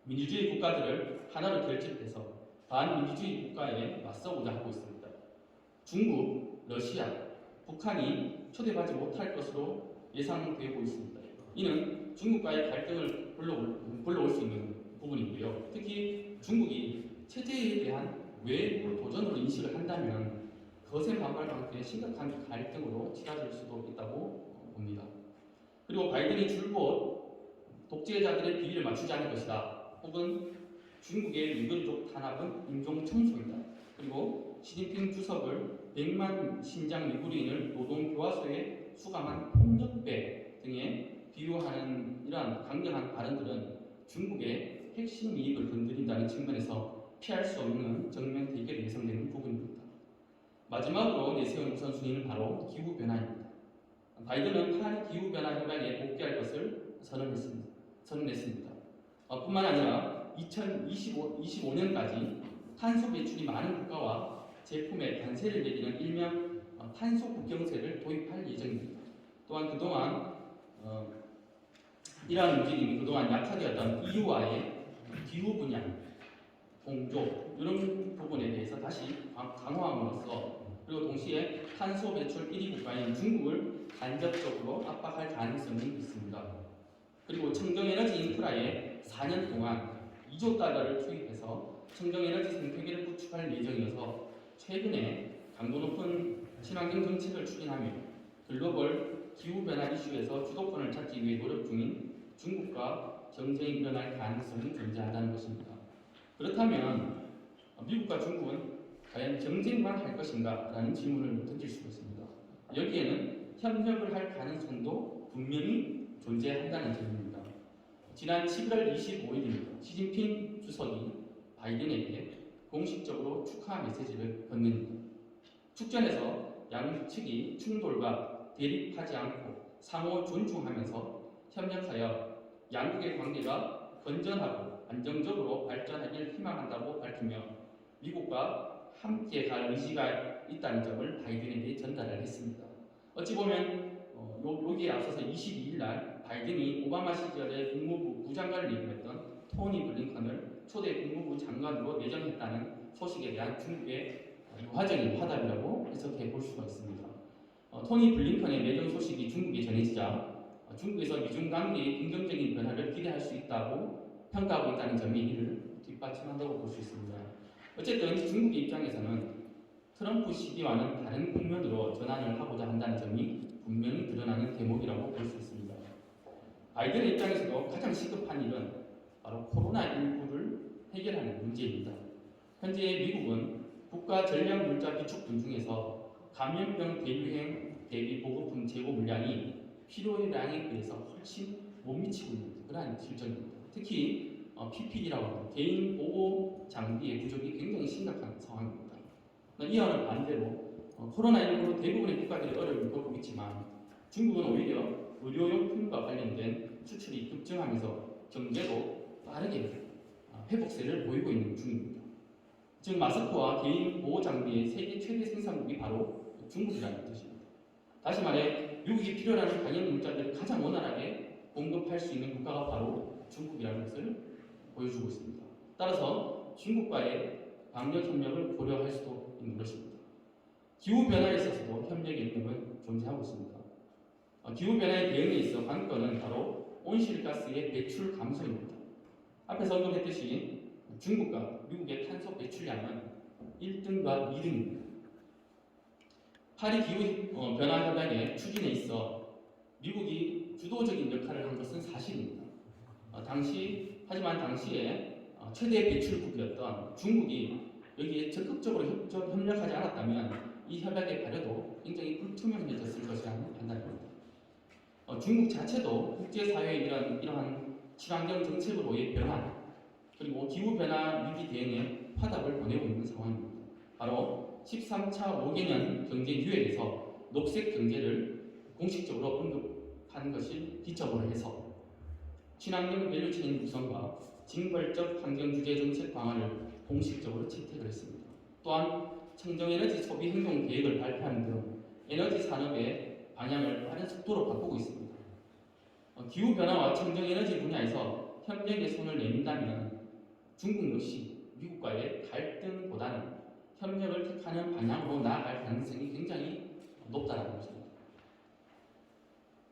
민주주의 국가들을 하나로 결집해서 반민주주의 국가에 맞서고자 하고 있습니다. 중국, 러시아, 북한이 초대받지 못할 것으로 예상되고 있습니다. 이는 중국과의 갈등을 불러올 수 있는 부분이고요. 특히 중국이 체제에 대한 외부 도전으로 인식을 한다면 거센 반발과 함께 심각한 갈등으로 치닫을 수도 있다고 봅니다. 그리고 바이든이 줄곧 독재자들의 비리를 맞추지 않을 것이다. 혹은 중국의 민주적 탄압은 인종 청소이다. 그리고 시진핑 주석을 100만 신장 위구르인을 노동교화소에 수감한 폭력배 등에 비유하는 이러한 강경한 발언들은 중국의 핵심 이익을 건드린다는 측면에서 피할 수 없는 정면 대결이 예상되는 부분입니다. 마지막으로 내세운 우선순위는 바로 기후변화입니다. 바이든은 파리 기후변화 협약에 복귀할 것을 선언했습니다. 뿐만 아니라 2025년까지 탄소 배출이 많은 국가와 제품의 관세를 내리는 일명 탄소 국경세를 도입할 예정입니다. 또한 그동안 이러한 움직임이 그동안 약화되었던 EU와의 기후 분야, 공조 이런 부분에 대해서 다시 강화함으로써 그리고 동시에 탄소 배출 1위 국가인 중국을 간접적으로 압박할 가능성이 있습니다. 그리고 청정에너지 인프라에 4년 동안 2조 달러를 투입해서 청정에너지 생태계를 구축할 예정이어서 최근에 강도 높은 친환경 정책을 추진하며 글로벌 기후변화 이슈에서 주도권을 찾기 위해 노력 중인 중국과 경쟁이 일어날 가능성이 존재한다는 것입니다. 그렇다면 미국과 중국은 과연 경쟁만 할 것인가? 라는 질문을 던질 수가 있습니다. 여기에는 협력을 할 가능성도 분명히 존재한다는 점입니다. 지난 11월 25일입니다. 시진핑 주석이 바이든에게 공식적으로 축하 메시지를 건넵니다. 축전에서 양측이 충돌과 대립하지 않고 상호 존중하면서 협력하여 양국의 관계가 건전하고 안정적으로 발전하길 희망한다고 밝히며 미국과 함께 갈 의지가 있다는 점을 바이든에게 전달을 했습니다. 어찌 보면 여기에 앞서서 22일 날 바이든이 오바마 시절의 국무부 국무장관을 임명했던 토니 블링컨을 초대 국무부 장관으로 내정했다는 소식에 대한 중국의 유화적인 화답이라고 해석해 볼 수가 있습니다. 토니 블링컨의 내정 소식이 중국에 전해지자 중국에서 미중 관계의 긍정적인 변화를 기대할 수 있다고 평가하고 있다는 점이 이를 뒷받침한다고 볼 수 있습니다. 어쨌든 중국의 입장에서는 트럼프 시기와는 다른 국면으로 전환을 하고자 한다는 점이 분명히 드러나는 대목이라고 볼 수 있습니다. 바이든의 입장에서도 가장 시급한 일은 바로 코로나19를 해결하는 문제입니다. 현재 미국은 국가 전략 물자 비축분 중에서 감염병 대유행 대비 보급품 재고 물량이 필요량에 비해서 훨씬 못 미치고 있는 그러한 실정입니다. 특히 PPE라고 하는 개인 보호 장비의 부족이 굉장히 심각한 상황입니다. 이와는 반대로 코로나19로 대부분의 국가들이 어려움을 겪고 있지만 중국은 오히려 의료용품과 관련된 수출이 급증하면서 경제도 빠르게 회복세를 보이고 있는 중입니다. 즉 마스크와 개인 보호 장비의 세계 최대 생산국이 바로 중국이라는 뜻입니다. 다시 말해 미국이 필요로 하는 방역 물자들을 가장 원활하게 공급할 수 있는 국가가 바로 중국이라는 것을 보여주고 있습니다. 따라서 중국과의 방역 협력을 고려할 수도 있는 것입니다. 기후 변화에 있어서도 협력의 일부는 존재하고 있습니다. 기후 변화에 대응에 있어 관건은 바로 온실가스의 배출 감소입니다. 앞에서 언급했듯이 중국과 미국의 탄소 배출량은 1등과 2등입니다. 파리 기후 변화 협약의 추진에 있어 미국이 주도적인 역할을 한 것은 사실입니다. 하지만 당시에 최대 배출국이었던 중국이 여기에 적극적으로 협력하지 않았다면 이 협약의 발효도 굉장히 불투명해졌을 것이라는 판단입니다. 중국 자체도 국제사회의 이러한 친환경 정책으로의 변화 그리고 기후변화 위기 대응에 화답을 보내고 있는 상황입니다. 바로 13차 5개년 경제 유엔에서 녹색 경제를 공식적으로 언급한 것을 기점으로 해서 친환경 밸류체인 구성과 징벌적 환경규제 정책 방안을 공식적으로 채택을 했습니다. 또한 청정에너지 소비 행동 계획을 발표하는 등 에너지 산업의 방향을 빠른 속도로 바꾸고 있습니다. 기후변화와 청정에너지 분야에서 협력의 손을 내민다면 중국 역시 미국과의 갈등보다는 협력을 택하는 방향으로 나아갈 가능성이 굉장히 높다는 것입니다.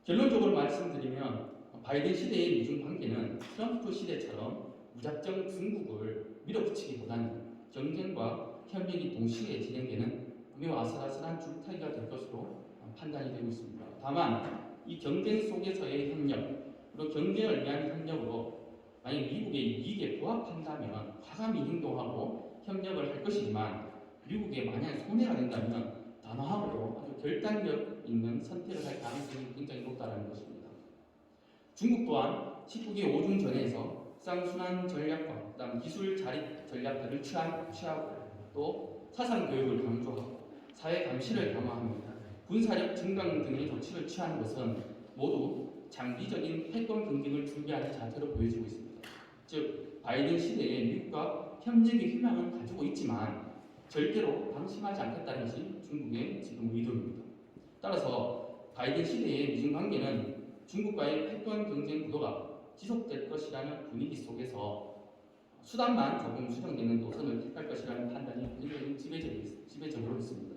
결론적으로 말씀드리면 바이든 시대의 미중 관계는 트럼프 시대처럼 무작정 중국을 밀어붙이기보다는 경쟁과 협력이 동시에 진행되는 매우 아슬아슬한 줄타기가 될 것으로 판단이 되고 있습니다. 다만 이 경쟁 속에서의 협력, 그리고 경쟁을 위한 협력으로 만약 미국의 이익에 부합한다면 과감히 행동하고 협력을 할 것이지만 미국에 만약 손해가 된다면 단호하고 아주 결단력 있는 선택을 할 가능성이 굉장히 높다는 것입니다. 중국 또한 19기 5중 전에서 쌍순환 전략과 그다음 기술 자립 전략들을 취하고 또 사상 교육을 강조하고 사회 감시를 강화합니다. 군사력 증강 등의 조치를 취하는 것은 모두 장기적인 패권 경쟁을 준비하는 자세로 보여지고 있습니다. 즉 바이든 시대에 미국과 협력의 희망을 가지고 있지만 절대로 방심하지 않겠다는 것이 중국의 지금 의도입니다. 따라서 바이든 시대의 미중 관계는 중국과의 패권 경쟁 구도가 지속될 것이라는 분위기 속에서 수단만 조금 수정되는 노선을 택할 것이라는 판단이 굉장히 지배적으로 있습니다.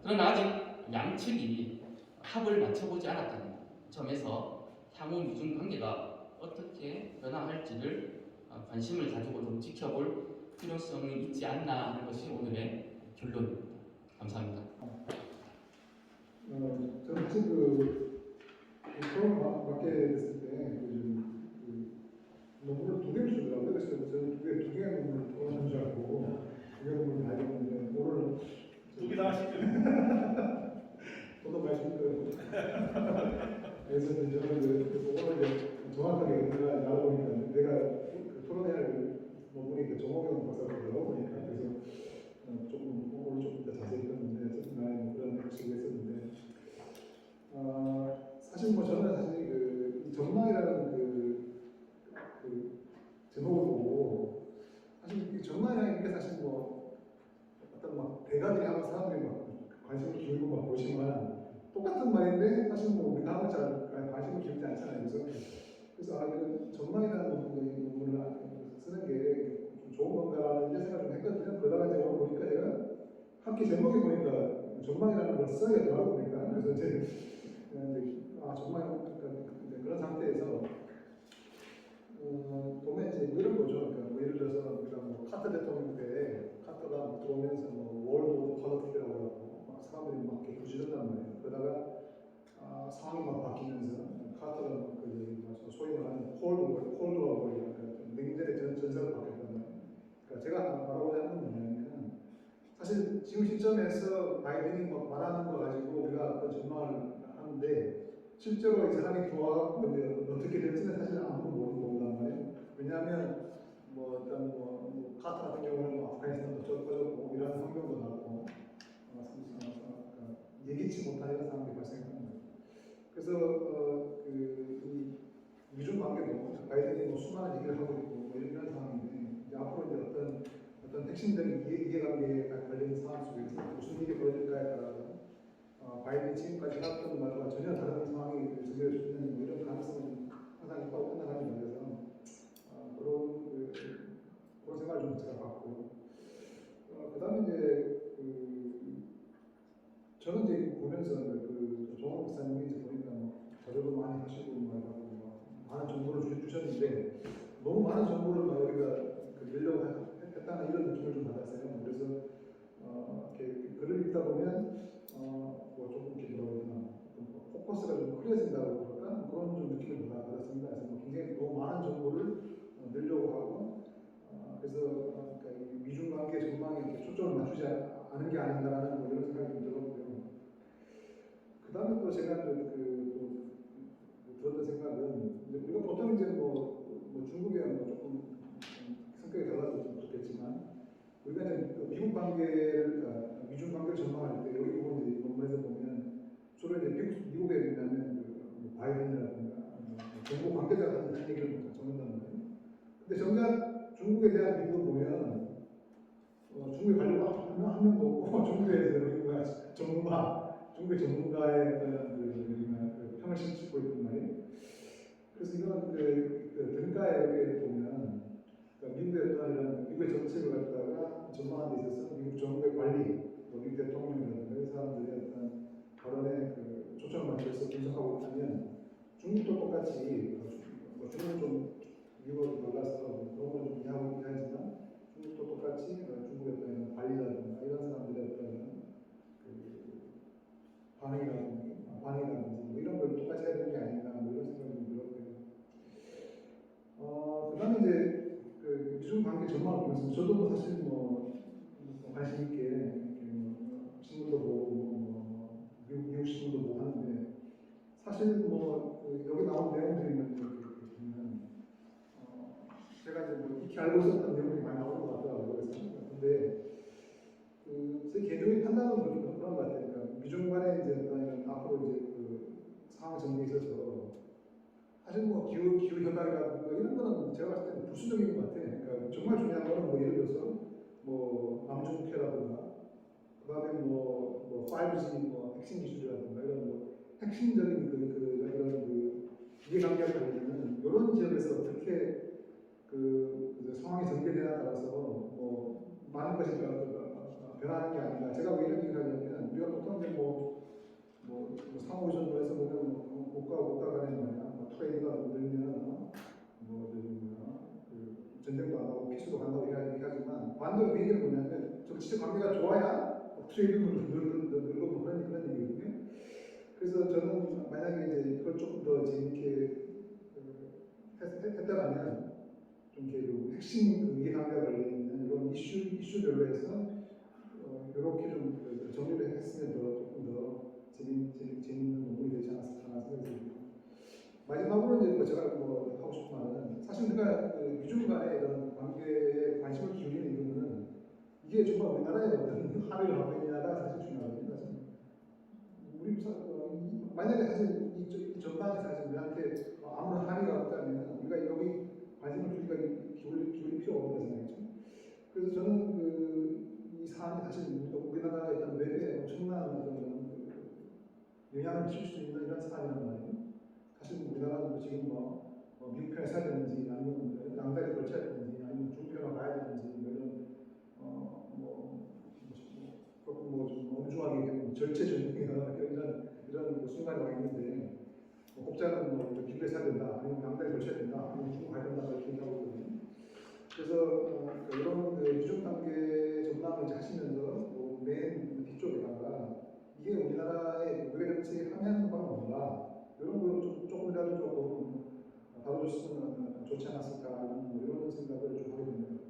그러나 아직 양측이 합을 맞춰보지 않았다는 점에서 향후 미중 관계가 어떻게 변화할지를 관심을 가지고 좀 지켜볼 필요성이 있지 않나 하는 것이 오늘의 결론입니다. 감사합니다. 저는 사실 처음 맡게 됐을 때 논문을 2개 주더라고요. 그래서 저는 두 개 논문을 보는 줄 알고 2개 논문을 다 읽었는데 오늘 2개 다 하시죠. 저도 말씀 그래서 저는 오늘 정확하게 내가 나오니까 내가 토론해야 할 논문이 정호경 박사더라고요. 보니까 그래서 조금 오늘 조금 더 자세히 읽었는데 나의 그런 식으로 했었는데 사실 저는 사실 이 전망이라는 전망이라는 부분을 쓰는 게 좀 좋은 건가라는 이제 생각을 좀 했거든요. 그러다가 이제 오늘 보니까 제가 학기 제목에 보니까 전망이라는 걸 써야 되더라고 보니까. 그래서 이제 전망 이제 그런 상태에서 보면 이제 이런 거죠. 그러니까 뭐 예를 들어서 우리가 뭐 카터 대통령 때 카터가 들어오면서 뭐 월드 폴리틱이라고 하고 막 사람들이 막 이렇게 부지런단 말이에요. 그러다가 상황이 막 바뀌면서 카터가 그 소위 말하는 콜드워가 냉전의 전세로 바뀌었단 말이에요. 그러니까 제가 말하고자 하는 건 뭐냐면 사실 지금 시점에서 바이든이 뭐 말하는 거 가지고 우리가 어떤 전망을 하는데 실제로 이 사람이 들어와서 어떻게 될지는 사실 아무도 모른단 말이에요. 왜냐하면 뭐 어떤 뭐 카터 같은 경우는 뭐 아프가니스탄도 꺼졌고 이란 성명도 나왔고 예기치 못한 이런 상황이 발생하는 거예요. 그래서 이 미중 관계도 바이든이 뭐 수많은 얘기를 하고 있고 뭐 이런 상황인데 이제 앞으로 이제 어떤 핵심적인 이해관계에 걸린 상황 속에서 무슨 일이 벌어질까에 따라서 바이든이 지금까지 해왔던 말과 전혀 다른 상황이 전개될 수 있는 뭐 이런 가능성은 항상 있다고 생각하는 면에서 그런 생각을 좀 제가 갖고 그다음에 이제 저는 이제 보면서 조홍 목사님이 이제 보니까 뭐 자료도 많이 하시고 뭐 많은 정보를 주셨는데 너무 많은 정보를 막 우리가 밀려고 했다는 이런 느낌을 좀 받았어요. 그래서 이렇게 글을 읽다 보면 뭐 조금 이렇게 뭐라 그러나 포커스가 좀 흐려진다고 그럴까 그런 좀 느낌을 받았습니다. 그래서 뭐 굉장히 너무 많은 정보를 넣으려고 하고 그래서 그러니까 이 미중 관계 전망에 이렇게 초점을 맞추지 않은 게 아닌가라는 뭐 이런 생각이 좀 들었고요. 그 다음에 또 제가 들었던 생각은 우리가 보통 이제 뭐 중국이야 뭐 조금 성격이 달라서 좀 그렇겠지만 우리가 이제 미국 관계를 미중 관계를 전망할 때 여기 보면 이제 논문에서 보면 주로 이제 미국에 있는 바이든이라든가 정부 관계자가 하는 얘기를 적는단 말이에요. 근데 정작 중국에 대한 미국을 보면 중국에 관료가 한 명도 없고 중국에서 중국의 전문가의 어떤 평을 싣고 있단 말이에요. 그래서 이건 등가에 이렇게 보면 미국의 어떤 이런 미국의 정책을 갖다가 전망하는 데 있어서 미국 정부의 관리, 미국 대통령이라든가 이런 사람들의 어떤 발언에 초점을 맞춰서 분석하고 있다면 중국도 똑같이 중국은 좀 미국을 몰라서 너무 좀 이해하고 있지만 중국도 똑같이 중국의 어떤 관리라든가 이런 사람들의 어떤 반응이라든지 뭐 이런 걸 똑같이 해야 되는 게 아닌가 뭐 이런 생각이 좀 들었고요. 그 다음에 이제 미중 관계 전망을 보면서 저도 뭐 사실 관심 있게 이렇게 신문도 보고 미국 신문도 보고 하는데 사실 여기 나온 내용들이 보면 제가 이제 익히 알고 있었던 내용들이 많이 나오는 것 같더라고요. 근데 제 개인적인 판단은 그런 것 같아요. 그러니까 미중 간의 이제 앞으로 이제 상황 전개에 있어서 사실 기후 현상이라든가 이런 거는 제가 봤을 때는 부수적인 것 같아요. 그러니까 정말 중요한 거는 예를 들어서 남중국해라든가 그다음에 5G 핵심 기술이라든가 이런 핵심적인 이런 이해관계를 가지는 이런 지역에서 어떻게 상황이 전개되냐에 따라서 많은 것이 변하는 게 아닌가. 제가 왜 이런 얘기를 하냐면 우리가 보통 이제 상호전도에서 보면 국가 간에 트레이드가 늘면 전쟁도 안 하고 피수도 간다고 얘기하지만 반대로 그 얘기는 뭐냐면 정치적 관계가 좋아야 트레이드도 늘고 그런 얘기거든요. 그래서 저는 만약에 이제 이걸 조금 더 재밌게 했다면 좀 이렇게 핵심 이해관계가 걸려있는 이런 이슈별로 해서 이렇게 좀 정리를 했으면 조금 더 재밌는 논문이 되지 않았을까 생각이 듭니다. 마지막으로 이제 제가 하고 싶은 말은 사실 우리가 미중 간의 이런 관계에 관심을 기울이는 이유는 이게 정말 우리나라의 어떤 합의를 하고 있느냐가 사실 중요하거든요. 만약에 사실 이 전반에 사실 우리한테 아무런 합의가 없다면 우리가 여기 관심을 기울일 필요가 없다는 생각이죠. 그래서 저는 이 사안이 사실 우리나라의 어떤 외교에 엄청난 어떤 영향을 미칠 수 있는 이런 사안이란 말이에요. 사실 우리나라는 지금 미국 편에 서야 되는지 순간에 와 있는데 뭐 곡자는 뭐 기부에 사야 된다, 아니면 양다리 걸쳐야 된다, 아니면 주고 가야 된다 이렇게 얘기하고 있거든요. 그래서 이런 그 유종 단계 전망을 이제 하시면서 맨 뒤쪽에다가 이게 우리나라의 무역 정책에 함양한 바가 뭔가 이런 걸 조금이라도 조금 다뤄줬으면 좋지 않았을까 하는 이런 생각을 좀 하게 됩니다.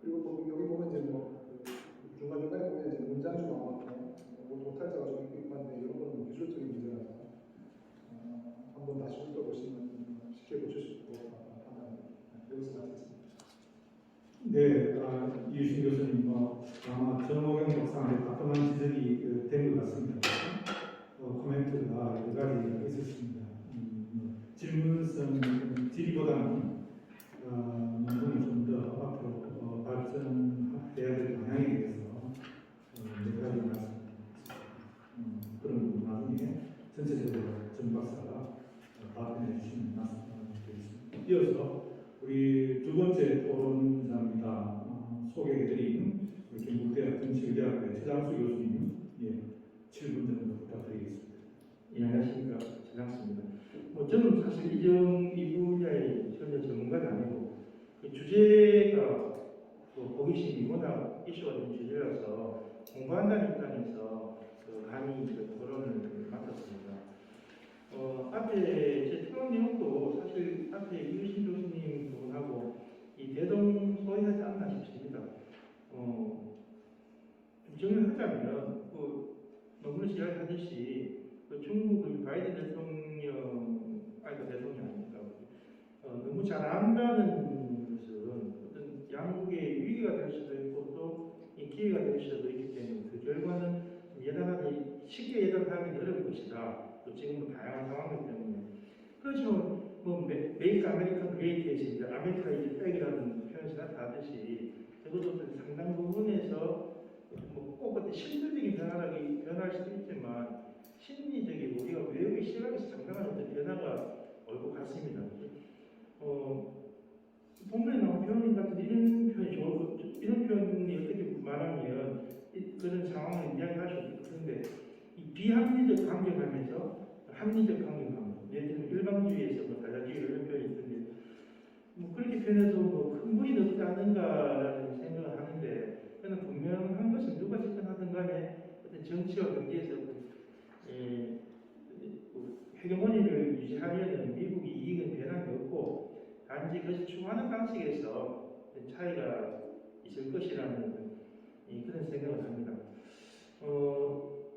그리고 또 여기 보면 이제 중간중간에 보면 이제 문장 좀 나왔고 오탈자가 좀 있고 한데 이런 거는 기술적인 문제라서 한번 다시 훑어보시면 쉽게 보실 수 있고 판단합니다. 여기서 마치겠습니다. 네, 이유신 교수님, 아마 정호경 박사한테 따끔한 지적이 된 것 같습니다. 코멘트가 여러 가지가 있었습니다. 질문성 질의보다는 논문을 좀 더 앞으로 발전해야 될 방향에 대해서 몇 가지 말씀드리겠습니다. 그런 부분 나중에 전체적으로 정 박사가 답변해 주시면 말씀드리겠습니다. 이어서 우리 두 번째 토론자입니다. 소개해드린 우리 경북대학 정치의대학교의 최장수 교수님, 7분 정도 부탁드리겠습니다. 예, 안녕하십니까. 최장수입니다. 저는 사실 이 분야의 전혀 전문가가 아니고 주제가 호기심이 워낙 이슈가 된 주제라서 공부한다는 입장에서 강의 토론을 맡았습니다. 앞에 제 토론 내용도 사실 앞에 이유신 교수님 부분하고 이 대동소이하지 않나 싶습니다. 좀 정리하자면 너무 이야기하듯이 중국 바이든 대통령 아닙니까? 너무 잘 안다는 것은 어떤 양국의 위기가 될 수도 있고 또 기회가 될 수도 있기 때문에 그 결과는 쉽게 예단하기 어려울 것이다. 또 지금도 다양한 상황이기 때문에 그렇지만 메이크 아메리칸 그레이트에서 이제 아메리카 이제 백이라는 표현이 나타나듯이 적어도 상당 부분에서 꼭 어떤 실질적인 변화할 수도 있지만 심리적인 우리가 외국의 시각에서 상당한 어떤 변화가 올 것 같습니다. 본문에 나온 표현 같은 이런 표현이 이런 표현이 어떻게 말하면 그런 상황을 이야기할 수 있는데 이 비합리적 강경하면서 합리적 강경함, 예를 들면 일방주의에서 다자주의 이런 표현이 있던데 그렇게 표현해도 큰 무리는 없지 않는가라는 생각을 하는데 저는 분명한 것은 누가 집권하든 간에 어떤 정치와 경제에서 헤게모니를 유지하려는 미국의 이익은 변함이 없고 단지 그것을 추구하는 방식에서 차이가 있을 것이라는 그런 생각을 합니다.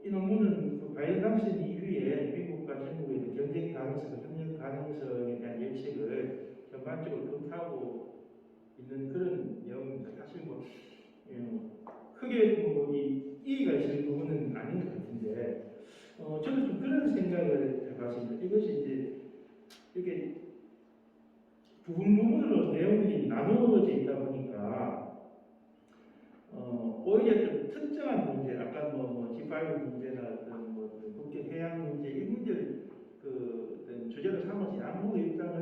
이 논문은 바이든 당선 이후에 미국과 중국의 경쟁 가능성, 협력 가능성에 대한 예측을 전반적으로 검토하고 있는 그런 내용입니다. 사실 크게 이의가 있을 부분은 아닌 것 같은데 저는 좀 그런 생각을 해봤습니다. 이것이 이제 이렇게 부분으로 내용들이 나누어져 있다 보니까 오히려 좀 특정한 문제, 아까 G5 문제나 어떤 국제 해양 문제 이 문제를 어떤 주제로 삼아서 양국의 입장을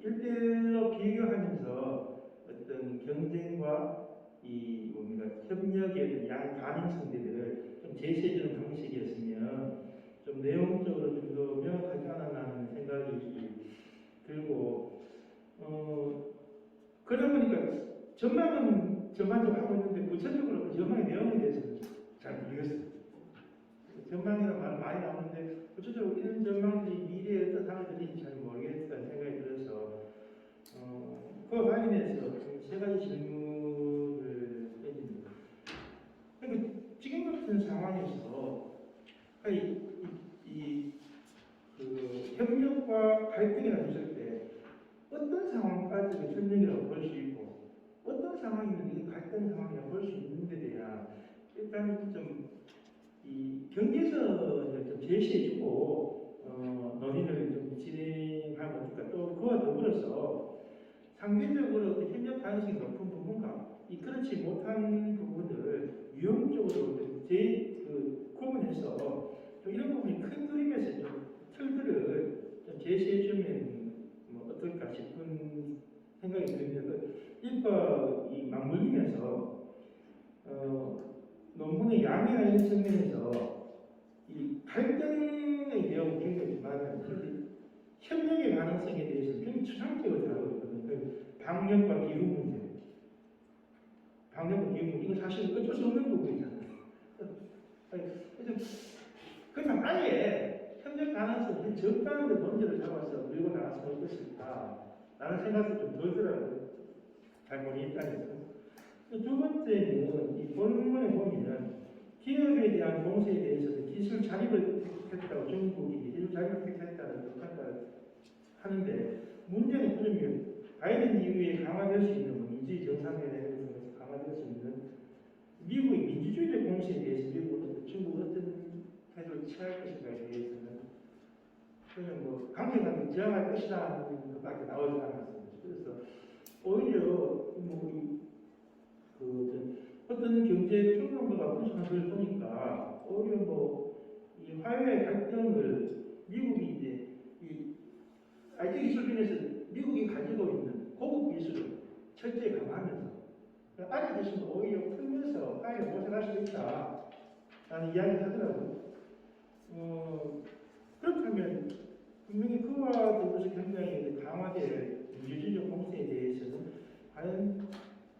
일대일로 비교하면서 어떤 경쟁과 협력의 양 가능성들을 좀 제시해주는 방식이었으면 좀 내용적으로 좀 더 명확하지 않았나 생각이 들고 그러다 보니까 전망은 전반적으로 하고 있는데 구체적으로 그 전망의 내용에 대해서는 잘 모르겠어요. 전망이라는 말 많이 나오는데 구체적으로 이런 전망들이 미래에 어떤 상황이 될지 잘 모르겠다는 생각이 들어서 그와 관련해서 세 가지 질문을 던집니다. 그러니까 지금 같은 상황에서 협력과 갈등이라고 했을 때 어떤 상황까지 협력이라고 볼 수 있고 어떤 상황이면 이게 갈등 상황이라고 볼 수 있는데 대한 일단 좀 경계선을 좀 제시해주고 논의를 좀 진행하면 어떨까. 또 그와 더불어서 상대적으로 어떤 협력 가능성이 높은 부분과 그렇지 못한 부분을 유형적으로 구분해서 좀 이런 부분이 큰 그림에서 좀 틀들을 좀 제시해주면 어떨까 싶은 생각이 듭니다. 이과 맞물리면서 논문의 양이나 이런 측면에서 이 갈등의 내용 잘하는 그런데 협력의 가능성에 대해서 굉장히 추상적으로 잘하고 있거든요. 그 방역과 기후 문제, 방역과 기후 문제 이건 사실 어쩔 수 없는 부분이잖아요. 그래서 그냥 아예 협력 가능성이 적당한 문제를 잡아서 밀고 나갔으면 어떻을까 라는 생각이 좀 들더라고요. 잘 모르겠다니까. 두 번째는 이 본문에 보면 기업에 대한 공세에 대해서는 기술 자립을 택했다고 중국이 기술 자립을 택했다는 평가를 하는데 문제는 그러면 바이든 이후에 강화될 수 있는 민주주의 정상회담에서 강화될 수 있는 미국의 민주주의적 공세에 대해서 미국은 중국은 어떤 태도를 취할 것인가에 대해서는 그냥 뭐 강력하게 저항할 것이다 하는 것밖에 나오지 않았습니다. 그래서 오히려 뭐 어떤 경제 평론가가 분석한 걸 보니까 오히려 뭐 이 화해의 갈등을 미국이 이제 이 IT 기술 중에서 미국이 가지고 있는 고급 기술을 철저히 강화하면서 아직 기술은 오히려 풀면서 화해를 모색할 수 있다라는 이야기를 하더라고요. 그렇다면 분명히 그와 더불어서 굉장히 강화될 민주주의적 공세에 대해서는 과연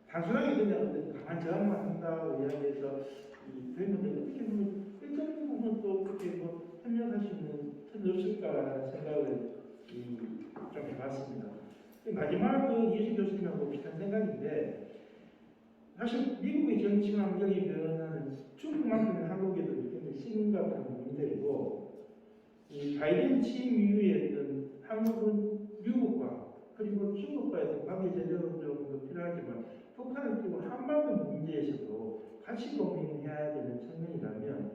단순하게 그냥 어떤 강한 저항만 한다고 이야기해서 이 대문제를 어떻게 보면 일정 부분 또 그렇게 뭐 협력할 수 있는 틈이 없을까라는 생각을 좀 해봤습니다. 마지막은 이해식 교수님하고 비슷한 생각인데 사실 미국의 정치 환경이 변하는 중국만큼은 한국에도 굉장히 심각한 문제이고 이 바이든 취임 이후에 어떤 한국은 미국과 그리고 중국과의 어떤 관계 재정도 필요하지만 북한을 끼고 한반도 문제에서도 같이 고민해야 되는 측면이라면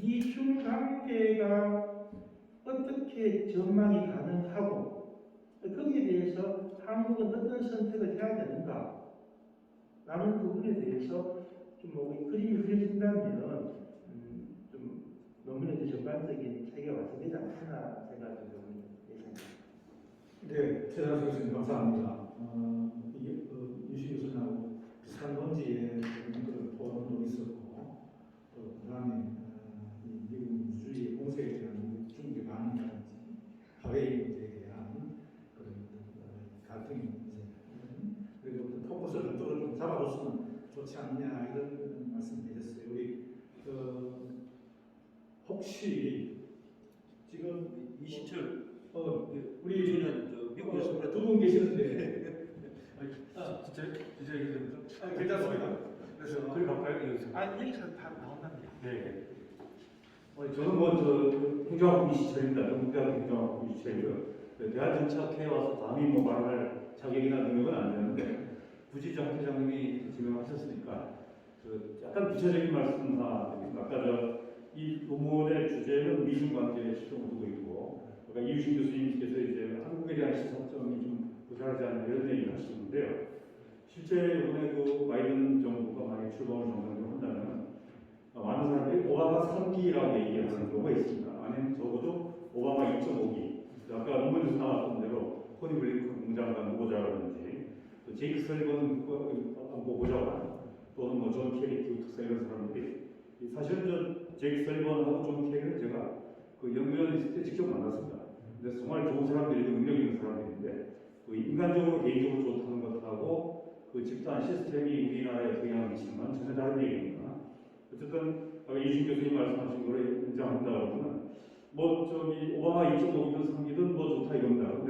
미중 관계가 어떻게 전망이 가능하고 거기에 대해서 한국은 어떤 선택을 해야 되는가 라는 부분에 대해서 좀 그림이 그려진다면 좀 논문의 전반적인 체계가 완성되지 않겠나 생각이 좀 예상합니다. 네, 최장수 교수님 감사합니다. 유시 교수님하고 비슷한 논지에 그런 토론도 있었고, 또 그다음에 이 미국 민주주의 공세에 대한 중국의 반응이라든지 화웨이 문제에 대한 그런 갈등의 문제, 그리고 어떤 포커스를 좀 잡아줬으면 좋지 않느냐 이런 말씀드렸어요. 우리 혹시 지금 이시철 우리 미국에서 두 분 계시는데 진짜 얘기해도 괜찮습니다. 그래서 그리 가까이 여기서. 여기서 다 나온답니다. 네. 저는 저 행정학부 이시철입니다. 경북대학교 행정학부 이시철이고요. 대한정착회에 와서 감히 말할 자격이나 능력은 안 되는데 굳이 정 회장님이 지명하셨으니까 약간 구체적인 말씀 하나 드립니다. 아까 이 논문의 주제는 미중 관계에 초점을 두고 있고, 그러니까 이유신 교수님께서 이제 한국에 대한 시선점이 좀 부실하지 않나 이런 얘기를 하시는데요. 실제 이번에 바이든 정부가 만약에 출범을 정상적으로 한다면 많은 사람들이 오바마 3기라고 얘기하는 경우가 있습니다. 아니면 적어도 오바마 2.5기. 아까 논문에서 나왔던 대로 토니 블링컨 국무장관 후보자라든지 제이크 설건 후보자관 또는 존 케리 특사 이런 사람들이 사실은 제이크 설건하고 존 케리는 제가 연구원 있을 때 직접 만났습니다. 근데 정말 좋은 사람들이고 능력 있는 사람들인데 인간적으로 개인적으로 좋다는 것하고 집단 시스템이 우리나라에 영향을 미치는 건 전혀 다른 얘기입니다. 어쨌든 이준 교수님 말씀하신 거를 인정한다 그러면 오바마 2.5기든 3기든 좋다 이겁니다. 근데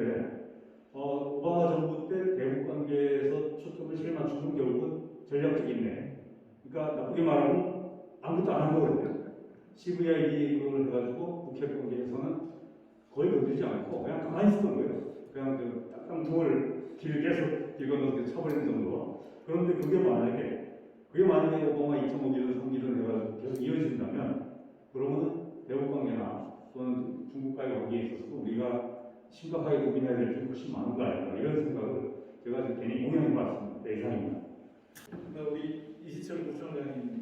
오바마 정부 때 대북 관계에서 초점을 제일 맞추는 결국은 전략적이네. 그러니까 나쁘게 말하면 아무것도 안 한 거거든요. CVID 그걸 해가지고 북핵 관계에서는 거의 건드리지 않고 그냥 가만히 있었던 거예요. 그냥 땅통을 길 계속 긁어넣어서 쳐버리는 정도. 그런데 그게 만약에 오바마 2.5기든 3기든 해가지고 계속 이어진다면 그러면은 대북 관계나 또는 중국과의 관계에 있어서도 우리가 심각하게 고민해야 될 점이 훨씬 많은 거 아닌가 이런 생각을 제가 지금 괜히 공유해봤습니다. 이상입니다. 우리 이시철 부총장님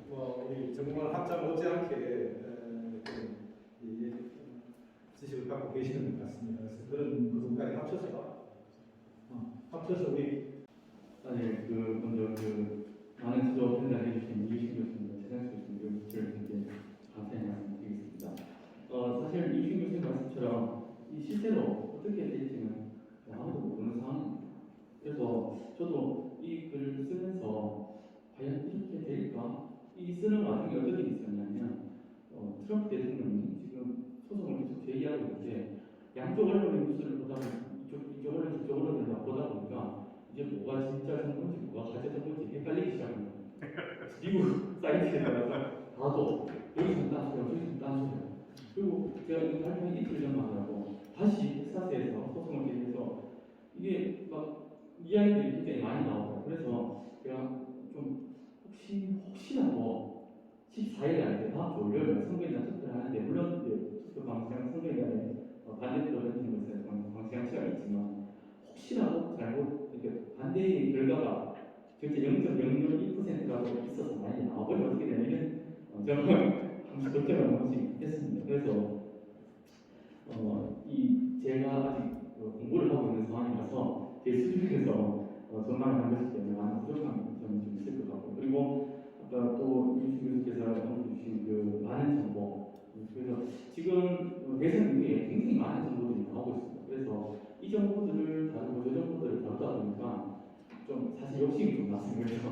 우리 전문가 학자 못지않게 지식을 갖고 계시는 것 같습니다. 그래서 그런 부분까지 합쳐서 우리 먼저 많은 지적 편달해 주신 이유신 교수님, 최장수 교수님, 교수님께 감사의 말씀 드리겠습니다. 사실 이유신 실제로 어떻게 될지는 아무도 모르는 상황입니다. 그래서 저도 이 글을 쓰면서 과연 이렇게 될까? 이 쓰는 와중에 어떤 일이 있었냐면 트럼프 대통령이 지금 소송을 계속 제기하고 있는데 양쪽 언론의 뉴스를 보다 보면 이쪽 언론 저쪽 언론을 보다 보니까 이제 뭐가 진짜 정보인지 뭐가 가짜 정보인지 헷갈리기 시작합니다. 미국 사이트에 들어가서 봐도 여기서 딴 소리야 저기서 딴 소리야. 그리고 제가 이 발표한 이틀 전만 하고 다시 텍사스에서 소송을 제기해서 이게 막 이야기들이 굉장히 많이 나오고 그래서 제가 좀 혹시라도 14일에 할 때 다음 주 월요일 선거인단 투표를 하는데 물론 투표 방송 선거인단에 반대표를 던지는 것에 방치가 있지만 혹시라도 잘못 이렇게 반대의 결과가 실제 0.002%라도 있어서 많이 나와버리면 어떻게 되냐면 저는 항상 걱정을 한번씩 했습니다. 그래서 제가 아직 공부를 하고 있는 상황이라서 제 수준에서 전망을 한 것이기 때문에 많은 부족한 점이 좀 있을 것 같고 그리고 아까 또 유신 교수께서 언급해 주신 그 많은 정보 그래서 지금 대선 이후에 굉장히 많은 정보들이 나오고 있습니다. 그래서 이 정보들을 다루고 저 정보들을 다루다 보니까 좀 사실 욕심이 좀 났습니다. 그래서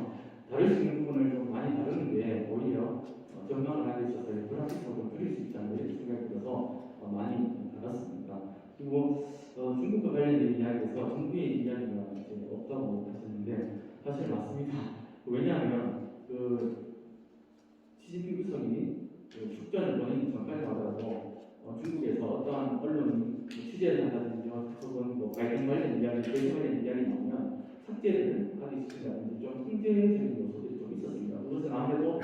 다룰 수 있는 부분을 좀 많이 다루는데 오히려 전망을 하기 있어서 불확실성을 좀 줄일 수 있지 않나 이런 생각이 들어서 많이 다뤘습니다. 그리고 중국과 관련된 이야기에서 정부의 이야기가 이제 없다고 하셨는데 사실 맞습니다. 왜냐하면 시진핑 주석이 축전을 보내기 전까지 하더라도 중국에서 어떠한 언론이 취재를 한다든지 혹은 바이든 관련 이야기, 대선 관련 이야기 나오면 삭제를 하기 시킨다든지 좀 통제적인 요소들이 좀 있었습니다. 그것은 아무래도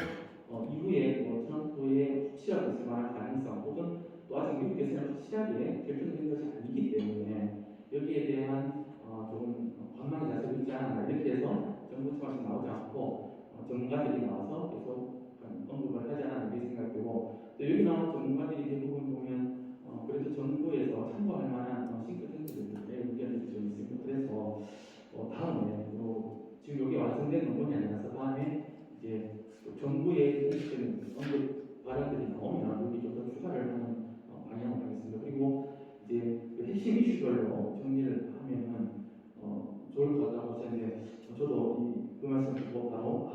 이후에 트럼프의 확실하게 있을 만한 가능성 혹은 또 아직 미국 대선은 확실하게 결정된 것이 아니기 때문에 여기에 대한 조금 관망의 자세를 있지 않았나 이렇게 해서 정부 측에서 나오지 않고 전문가들이 나와서 계속 언급을 하지 않았나 이렇게 생각되고 또 여기 나온 전문가들이 대부분 보면 그래도 정부에서 참고할 만한 싱크탱크들의 의견들이 좀 있습니다. 그래서 다음에 지금 여기 완성된 논문이 아니라서 다음에 이제 정부의 공식적인 언급 발언들이 나오면 여기 좀 더 추가를 하는 방향으로 하겠습니다. 그리고 이제 그 핵심 이슈별로 정리를 하면은 좋을 것 같다고 하셨는데 저도 그 말씀 듣고 바로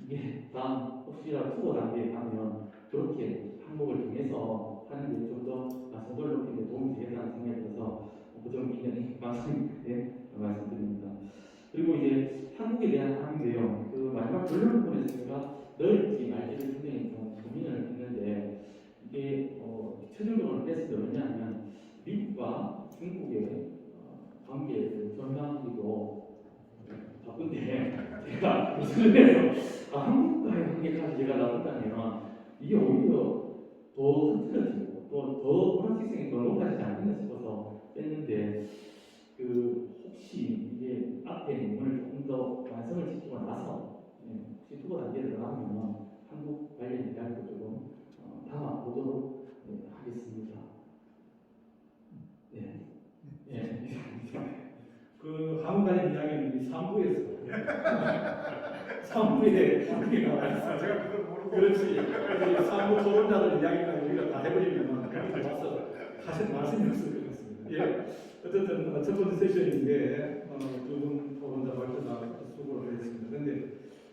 이게 다음 혹시라도 투고 단계에 가면 그렇게 항목을 통해서 하는 게 좀 더 성과를 높이는 데 도움이 되겠다는 생각이 들어서 그 점 굉장히 말씀드립니다. 그리고 이제 한국에 대한 항의인데요. 그 마지막 결론 부분에서 제가 넓지 말지를 굉장히 좀 고민을 했는데 이게 최종적으로 뺐습니다. 왜냐하면 미국과 중국의 관계를 전망하기도 바쁜데 제가 그 수준에서 한국과의 관계까지 제가 나온다면 이게 오히려 더 흐트러지고 더 불확실성이 더 높아지지 않겠나 싶어서 뺐는데 혹시 이게 앞에 논문을 조금 더 완성을 시키고 나서 혹시 투고 단계를 들어가면 한국 관련 이야기도 조금 담아보도록 하겠습니다. 그 한국 관련 이야기는 이 3부에서 3부에 어떻게 나와 있어? 제가 그걸 모르고 그렇지. 3부 토론자들 이야기까지 우리가 다 해버리면 거기서 와서 사실 말씀이 없을 것 같습니다. 예. 어쨌든 첫 번째 세션인데 두 분 토론자 발표자 수고를 했습니다. 그런데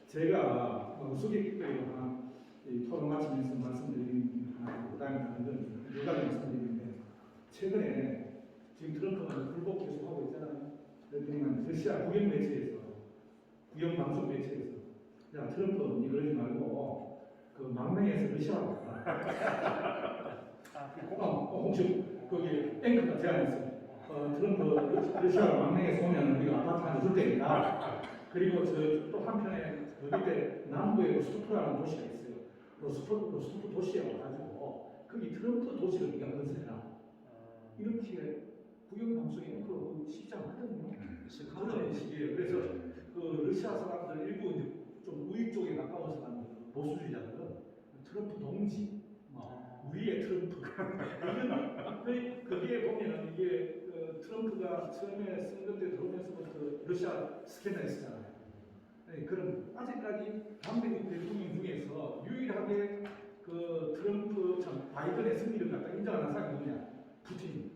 제가 수기특별히 이 토론 마치면서 말씀드린 그다음에 다른 몇 가지 말씀드리는데 최근에 지금 트럼프가 불복 계속하고 있잖아요. 그러니까 러시아 국영 매체에서 국영 방송 매체에서 야 트럼프 니 그러지 말고 그 망명해서 러시아로 가라. 혹시 거기 앵커가 제안했어요. 트럼프 러시아로 망명해서 오면 우리가 아파트 하나 줄 테니까. 그리고 또 한편에 그 밑에 남부에 로스토프라는 도시가 있어요. 로스토프 도시에 와가지고 거기 트럼프 도시를 우리가 건설해라. 이렇게 국영방송이 앵커로 시작하거든요. 그런 식이에요. 그래서 그 러시아 사람들 일부 이제 좀 우익 쪽에 가까운 사람들 보수주의자들은 트럼프 동지, 위에 트럼프 거기에 보면은 이게 트럼프가 처음에 선거 때 들어오면서부터 러시아 스캔들이 있었잖아요. 그럼 아직까지 대한민국 대통령 중에서 유일하게 그 트럼프 바이든의 승리를 갖다 인정하는 사람이 누구냐? 푸틴.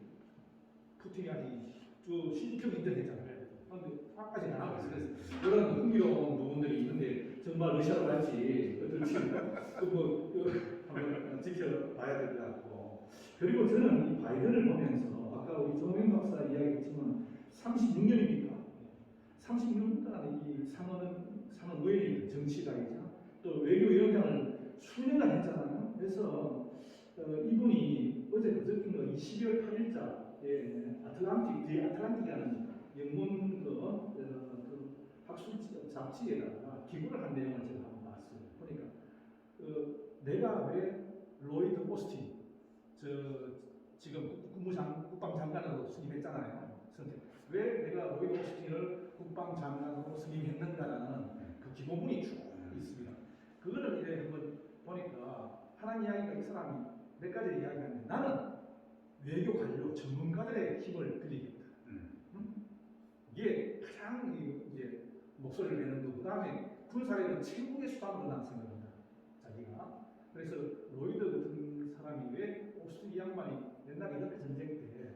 푸틴이 시진핑 인정했잖아요. 그런데 아직 안 하고 있어요. 그래서 이런 흥미로운 부분들이 있는데 정말 러시아로 갈지 어떨지 한번 지켜봐야 될 것 같고. 그리고 저는 이 바이든을 보면서 아까 우리 정호영 박사 이야기했지만 36년입니까? 36년 동안 이 상원 의원이 정치가이자 또 외교위원장을 수년간 했잖아요. 그래서 이분이 어제 그저께인가 12월 8일자 아틀란틱이라는 영문 그 학술 잡지에다가 기고를 한 내용을 제가 한번 봤어요. 보니까 내가 왜 로이드 오스틴 지금 국방장관으로 승임했잖아요. 왜 내가 로이드 오스틴을 국방장관으로 승임했는가라는 그 기본문이 쭉 있습니다. 그거를 이제 한번 보니까 하나님 이야기가 이 사람이 몇 가지 이야기하는데 나는 외교 관료 전문가들의 힘을 빌리겠다. 이게 가장 이제 목소리를 내는 거고, 그다음에 군사력은 최고의 수단으로 난 생각합니다. 자기가. 그래서 로이드 같은 사람이 왜 오스틴 이 양반이 옛날에 이라크 전쟁 때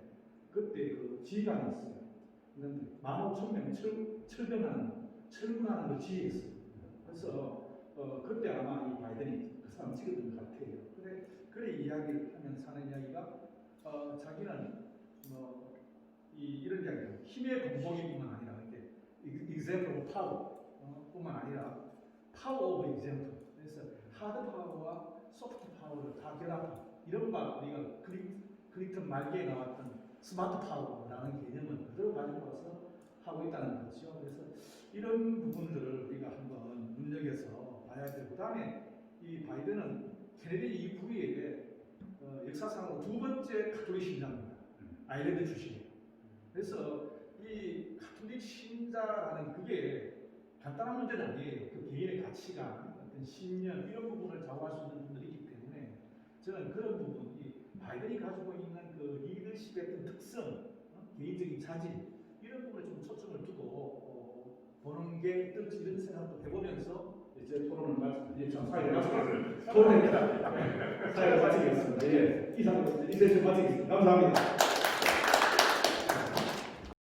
그때 그 지휘관이 있어요. 있는데 15,000명 철군하는 그 지휘에 있어요. 그래서 그때 아마 이 바이든이 그 사람 찍었던 것 같아요. 그래 이야기를 하면서 하는 이야기가 자기는 이런 이야기예요. 힘의 공복이뿐만 아니라 이게 example of power 뿐만 아니라 power of example. 그래서 하드 파워와 소프트 파워를 다 결합한 이른바 우리가 클린턴 말기에 나왔던 스마트 파워라는 개념을 그대로 가지고 와서 하고 있다는 거죠. 그래서 이런 부분들을 우리가 한번 눈여겨서 봐야 되고, 그다음에 이 바이든은 케네디 이후에 역사상으로 두 번째 가톨릭 신자입니다. 아일랜드 출신이에요. 그래서 이 가톨릭 신자라는 그게 간단한 문제는 아니에요. 그 개인의 가치관, 어떤 신념 이런 부분을 좌우할 수 있는 분들이 있기 때문에 저는 그런 부분, 이 바이든이 가지고 있는 그 리더십의 어떤 특성, 개인적인 자질 이런 부분에 좀 초점을 두고 보는 게 어떨지 이런 생각도 해보면서 제 토론을 토론입니다. 사회를 마치겠습니다. 이상 이제 좀 마치겠습니다. 감사합니다.